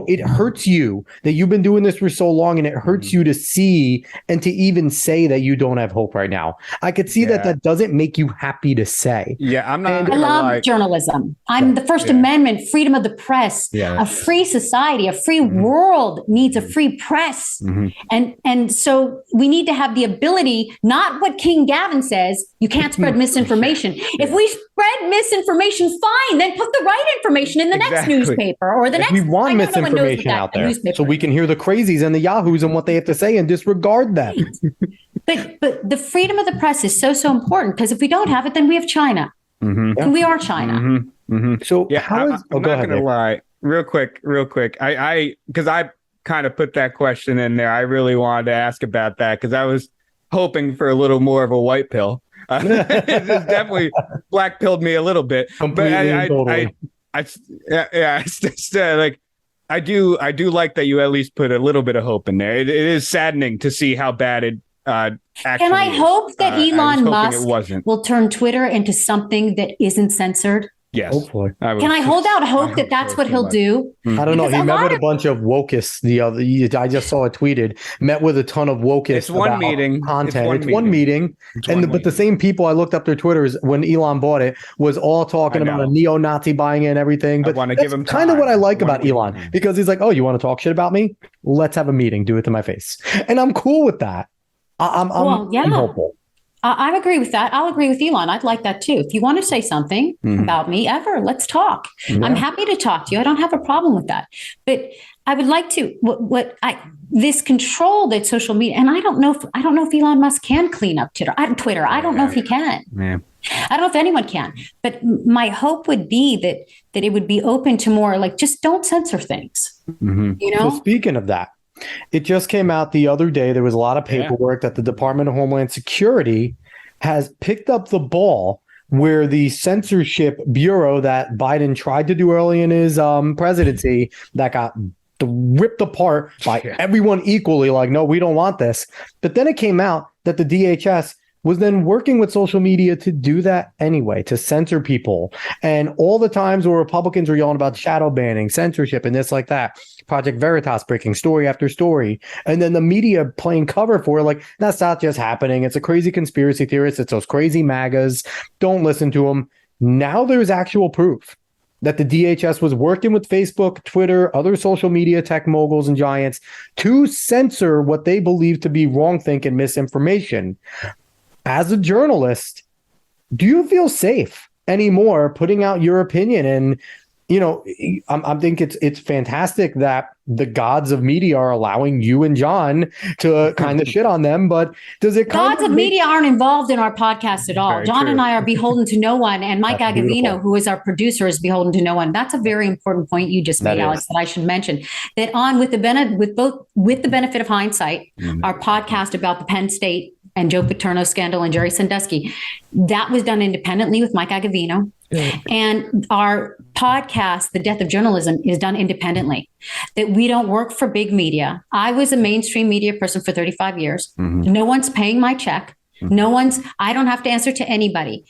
it hurts you that you've been doing this for so long, and it hurts you to see and to even say that you don't have hope right now. I could see that doesn't make you happy to say. Yeah, I'm not. I love journalism. I'm the First Amendment, freedom of the press. A free society, a free world needs a free press. And so we need to have the ability, not what King Gavin says, you can't spread misinformation. If we spread misinformation, fine, then put the right information in the next newspaper or the next. We want misinformation out there so we can hear the crazies and the yahoos and what they have to say and disregard them. But the freedom of the press is so important, because if we don't have it, then we have China. And we are China. So I'm not going to lie. Real quick. Because I kind of put that question in there. I really wanted to ask about that, because I was hoping for a little more of a white pill. It just definitely black pilled me a little bit. Completely, I do like that you at least put a little bit of hope in there. It is saddening to see how bad it actually Can I hope that Elon Musk will turn Twitter into something that isn't censored? Yes. Hopefully. Can I hold out hope that that's what he'll do? I don't know. He met with a bunch of wokists I just saw it tweeted, met with a ton of wokists. It's one meeting. Content. It's one meeting. But the same people I looked up their Twitters when Elon bought it was all talking about a neo-Nazi buying it and everything. But I want to give him kind of what I like about Elon, because he's like, oh, you want to talk shit about me? Let's have a meeting. Do it to my face. And I'm cool with that. I'm hopeful. I agree with that. I'll agree with Elon. I'd like that too. If you want to say something about me ever, let's talk. Yeah. I'm happy to talk to you. I don't have a problem with that. But I would like to this control that social media, and I don't know if Elon Musk can clean up Twitter. I don't know if he can. Yeah. I don't know if anyone can. But my hope would be that it would be open to more like just don't censor things. You know. So speaking of that, it just came out the other day. There was a lot of paperwork that the Department of Homeland Security has picked up the ball where the censorship bureau that Biden tried to do early in his presidency that got ripped apart by everyone equally, like, no, we don't want this. But then it came out that the DHS was then working with social media to do that anyway, to censor people. And all the times where Republicans were yelling about shadow banning, censorship, and this like that, Project Veritas breaking story after story, and then the media playing cover for it, like, that's not just happening. It's a crazy conspiracy theorist. It's those crazy MAGAs. Don't listen to them. Now there's actual proof that the DHS was working with Facebook, Twitter, other social media tech moguls and giants to censor what they believe to be wrong think and misinformation. As a journalist, do you feel safe anymore putting out your opinion? And, you know, I think it's fantastic that the gods of media are allowing you and John to kind of shit on them, but does it gods of media aren't involved in our podcast at all. Very John true. And I are beholden to no one, and Mike Agavino, who is our producer, is beholden to no one. That's a very important point you just made, Alex, that I should mention. That with the benefit of hindsight, our podcast about the Penn State and Joe Paterno scandal and Jerry Sandusky, that was done independently with Mike Agavino. And our podcast, The Death of Journalism, is done independently. That we don't work for big media. I was a mainstream media person for 35 years. No one's paying my check. I don't have to answer to anybody.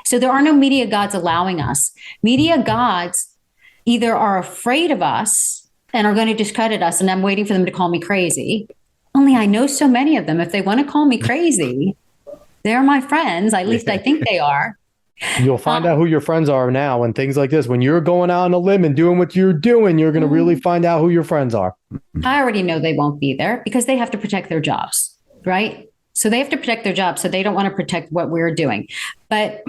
So there are no media gods allowing us. Media gods either are afraid of us and are going to discredit us, and I'm waiting for them to call me crazy. Only I know so many of them. If they want to call me crazy, they're my friends. At least I think they are. You'll find out who your friends are now and things like this. When you're going out on a limb and doing what you're doing, you're going to really find out who your friends are. I already know they won't be there because they have to protect their jobs, right? So they have to protect their jobs. So they don't want to protect what we're doing. But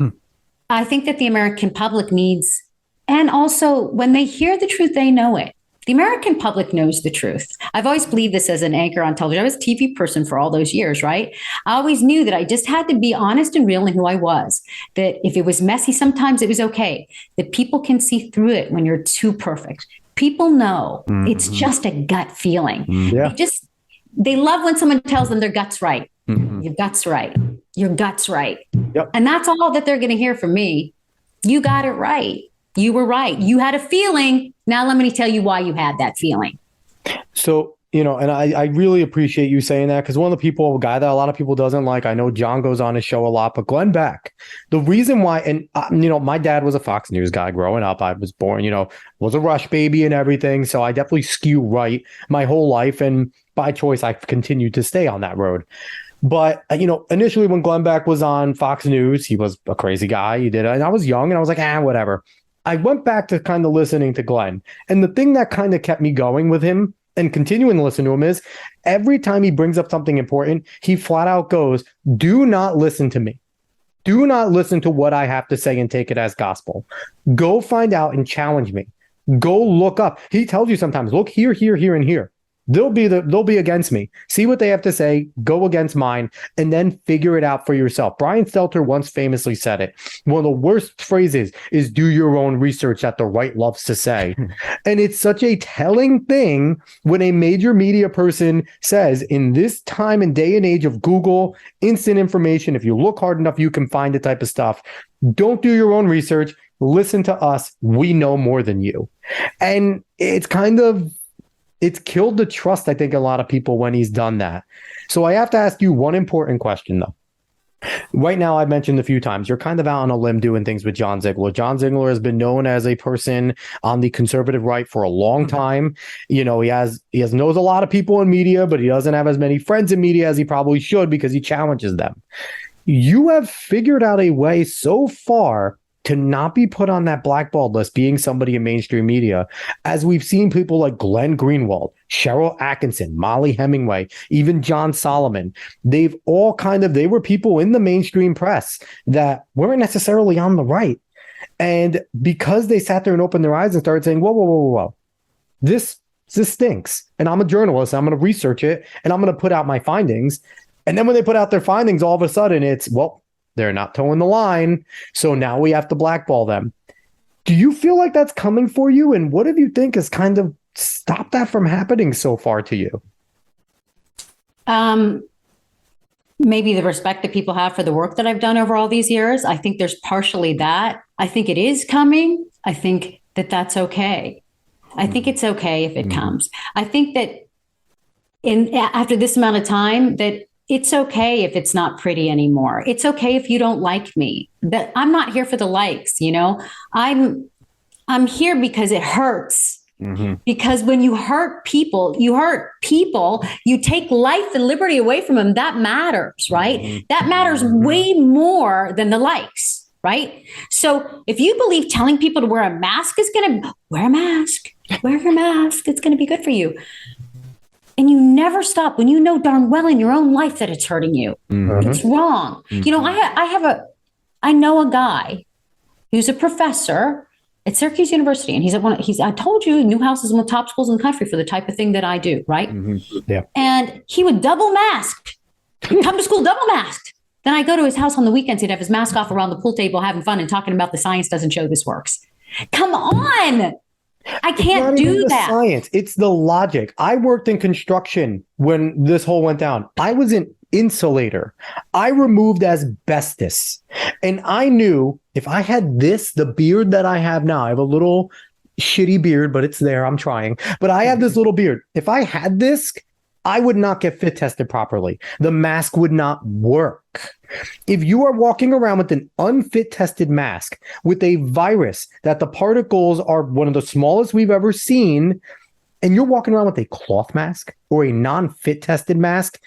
I think that the American public needs, and also when they hear the truth, they know it. The American public knows the truth. I've always believed this as an anchor on television. I was a TV person for all those years, right? I always knew that I just had to be honest and real in who I was. That if it was messy, sometimes it was okay. That people can see through it when you're too perfect. People know. It's just a gut feeling. They love when someone tells them their gut's right. Your gut's right. Your gut's right. Yep. And that's all that they're going to hear from me. You got it right. You were right. You had a feeling. Now let me tell you why you had that feeling. So, you know, and I really appreciate you saying that, because one of the people, a guy that a lot of people doesn't like, I know John goes on his show a lot, but Glenn Beck, the reason why, and you know, my dad was a Fox News guy growing up. I was born, you know, was a Rush baby and everything. So I definitely skew right my whole life. And by choice, I've continued to stay on that road. But, you know, initially when Glenn Beck was on Fox News, he was a crazy guy. He did it. And I was young and I was like, whatever. I went back to kind of listening to Glenn. And the thing that kind of kept me going with him and continuing to listen to him is every time he brings up something important, he flat out goes, do not listen to me. Do not listen to what I have to say and take it as gospel. Go find out and challenge me. Go look up. He tells you sometimes, look here, here, here, and here. They'll be against me. See what they have to say, go against mine, and then figure it out for yourself. Brian Stelter once famously said it. One of the worst phrases is do your own research that the right loves to say. And it's such a telling thing when a major media person says, in this time and day and age of Google, instant information, if you look hard enough, you can find the type of stuff. Don't do your own research. Listen to us. We know more than you. And it's killed the trust, I think, a lot of people when he's done that. So I have to ask you one important question, though. Right now, I've mentioned a few times, you're kind of out on a limb doing things with John Zeigler. John Zeigler has been known as a person on the conservative right for a long time. You know, he knows a lot of people in media, but he doesn't have as many friends in media as he probably should because he challenges them. You have figured out a way so far to not be put on that blackballed list, being somebody in mainstream media, as we've seen people like Glenn Greenwald, Cheryl Atkinson, Molly Hemingway, even John Solomon, they were people in the mainstream press that weren't necessarily on the right. And because they sat there and opened their eyes and started saying, whoa, this stinks. And I'm a journalist. I'm going to research it and I'm going to put out my findings. And then when they put out their findings, all of a sudden it's, they're not towing the line. So now we have to blackball them. Do you feel like that's coming for you? And what do you think has kind of stopped that from happening so far to you? Maybe the respect that people have for the work that I've done over all these years. I think there's partially that. I think it is coming. I think that that's okay. I think it's okay if it comes. I think that after this amount of time, that it's okay if it's not pretty anymore. It's okay if you don't like me. That I'm not here for the likes, I'm here because it hurts. Mm-hmm. Because when you hurt people, you take life and liberty away from them. That matters, right? Mm-hmm. That matters way more than the likes, right? So if you believe telling people to wear a mask is going to wear your mask, it's going to be good for you. And you never stop when you know darn well in your own life that it's hurting you. Mm-hmm. It's wrong. Mm-hmm. I know a guy who's a professor at Syracuse University, and I told you, Newhouse is one of the top schools in the country for the type of thing that I do, right? Mm-hmm. Yeah. And he would double mask. He'd come to school double masked. Then I go to his house on the weekends. He'd have his mask off around the pool table, having fun and talking about the science doesn't show this works. Come on. I can't do that. Science. It's the logic. I worked in construction when this whole went down. I was an insulator. I removed asbestos. And I knew if I had the beard that I have now, I have a little shitty beard, but it's there. I'm trying. But I have this little beard. If I had this, I would not get fit tested properly. The mask would not work. If you are walking around with an unfit tested mask with a virus that the particles are one of the smallest we've ever seen, and you're walking around with a cloth mask or a non-fit tested mask,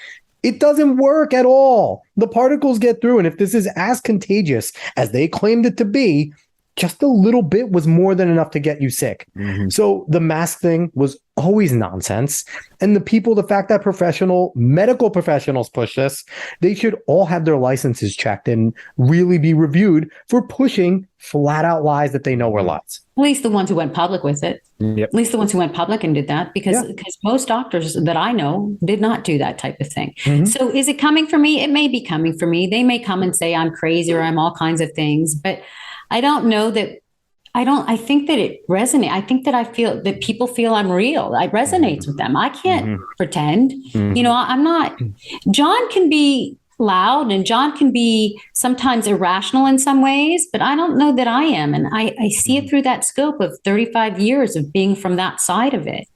it doesn't work at all. The particles get through. And if this is as contagious as they claimed it to be, just a little bit was more than enough to get you sick. Mm-hmm. So the mask thing was always nonsense. And the fact that medical professionals push this, they should all have their licenses checked and really be reviewed for pushing flat out lies that they know are lies. At least the ones who went public with it. Yep. At least the ones who went public and did that, because most doctors that I know did not do that type of thing. Mm-hmm. So is it coming for me? It may be coming for me. They may come and say I'm crazy or I'm all kinds of things, but I don't know that. I think that it resonates. I think that I feel that people feel I'm real. It resonates with them. I can't pretend. Mm-hmm. I'm not. John can be loud and John can be sometimes irrational in some ways, but I don't know that I am. And I see it through that scope of 35 years of being from that side of it.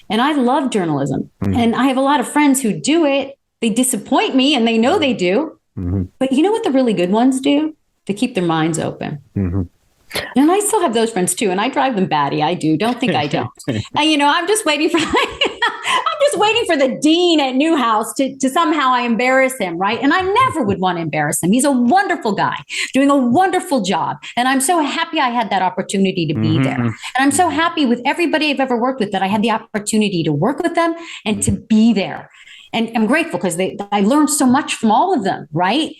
And I love journalism. Mm-hmm. And I have a lot of friends who do it. They disappoint me and they know they do. Mm-hmm. But you know what the really good ones do? They keep their minds open. Mm-hmm. And I still have those friends too. And I drive them batty. I do. Don't think I don't. I'm just waiting for the dean at Newhouse to somehow I embarrass him. Right. And I never would want to embarrass him. He's a wonderful guy doing a wonderful job. And I'm so happy I had that opportunity to be there. And I'm so happy with everybody I've ever worked with that I had the opportunity to work with them and to be there. And I'm grateful because I learned so much from all of them. Right.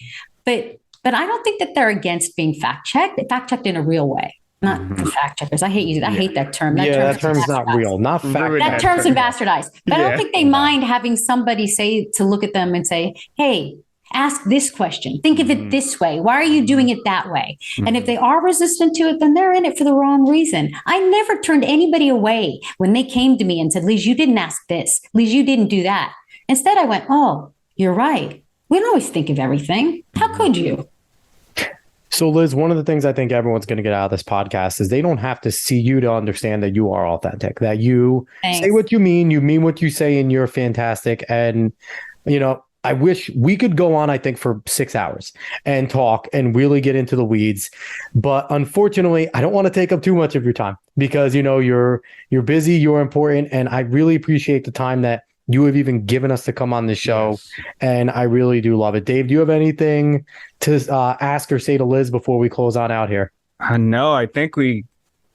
But I don't think that they're against being fact-checked in a real way. Not for fact checkers. I hate that term. That term's not real. Not fact. That term's been bastardized. But I don't think they mind having somebody to look at them and say, hey, ask this question. Think of it this way. Why are you doing it that way? And if they are resistant to it, then they're in it for the wrong reason. I never turned anybody away when they came to me and said, Liz, you didn't ask this. Liz, you didn't do that. Instead, I went, oh, you're right. We don't always think of everything. How could you? So, Liz, one of the things I think everyone's going to get out of this podcast is they don't have to see you to understand that you are authentic, that you say what you mean what you say, and you're fantastic. And, I wish we could go on, I think, for 6 hours and talk and really get into the weeds. But unfortunately, I don't want to take up too much of your time because, you're busy, you're important. And I really appreciate the time that you have even given us to come on the show. Yes. And I really do love it. Dave, do you have anything to ask or say to Liz before we close on out here? No, I think we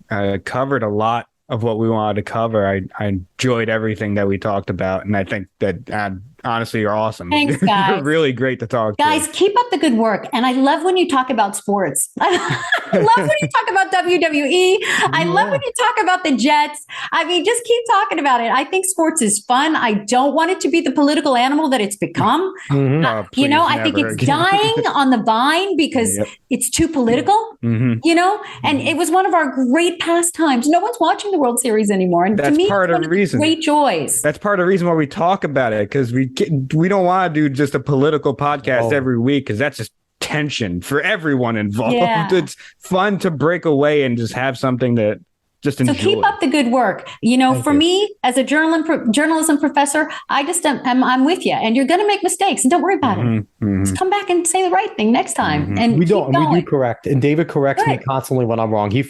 covered a lot of what we wanted to cover. I enjoyed everything that we talked about, and I think that honestly, you're awesome. Thanks, guys. You're really great to talk guys, to. keep up the good work. And I love when you talk about sports. I love when you talk about WWE. I love when you talk about the Jets. I mean, just keep talking about it. I think sports is fun. I don't want it to be the political animal that it's become. I think it's dying on the vine because it's too political, and it was one of our great pastimes. No one's watching the World Series anymore. And that's to me, part of the reason. Great joys. That's part of the reason why we talk about it, because we don't want to do just a political podcast every week, because that's just tension for everyone involved. Yeah. It's fun to break away and just have something that just enjoy. So keep up the good work. For me, as a journalism professor, I just I'm with you, and you're going to make mistakes, and don't worry about it. Just come back and say the right thing next time. And we do correct, and David corrects me constantly when I'm wrong. He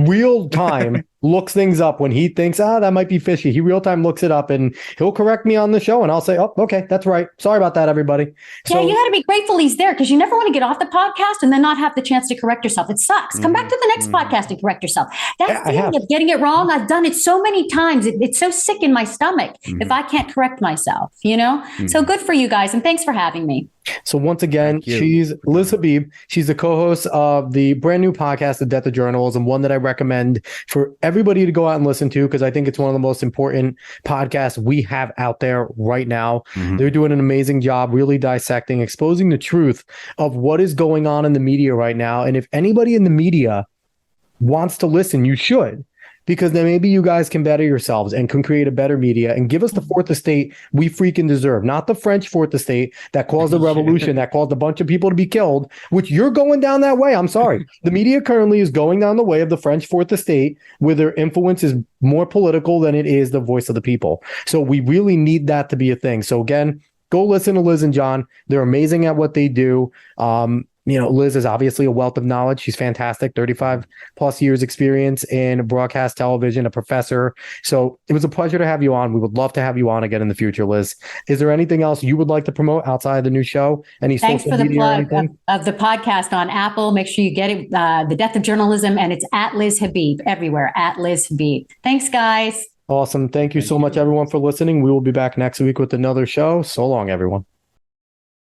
real time looks things up when he thinks, that might be fishy. He real time looks it up, and he'll correct me on the show, and I'll say, oh, okay, that's right. Sorry about that, everybody. So, you got to be grateful he's there, because you never want to get off the podcast and then not have the chance to correct yourself. It sucks. Come back to the next podcast and correct yourself. That feeling of getting it wrong, I've done it so many times. It's so sick in my stomach if I can't correct myself, So good for you guys, and thanks for having me. So once again, she's Liz Habib. She's the co-host of the brand new podcast, The Death of Journalism, one that I recommend for everybody to go out and listen to, because I think it's one of the most important podcasts we have out there right now. They're doing an amazing job, really dissecting, exposing the truth of what is going on in the media right now. And if anybody in the media wants to listen, you should. Because then maybe you guys can better yourselves and can create a better media and give us the fourth estate we freaking deserve. Not the French fourth estate that caused the revolution, that caused a bunch of people to be killed, which you're going down that way. I'm sorry. The media currently is going down the way of the French fourth estate, where their influence is more political than it is the voice of the people. So we really need that to be a thing. So again, go listen to Liz and John. They're amazing at what they do. Liz is obviously a wealth of knowledge. She's fantastic. 35 plus years experience in broadcast television, a professor. So it was a pleasure to have you on. We would love to have you on again in the future, Liz. Is there anything else you would like to promote outside of the new show? Thanks for the plug of the podcast on Apple. Make sure you get it, The Death of Journalism, and it's at Liz Habib everywhere, at Liz Habib. Thanks, guys. Awesome. Thank you so much, everyone, for listening. We will be back next week with another show. So long, everyone.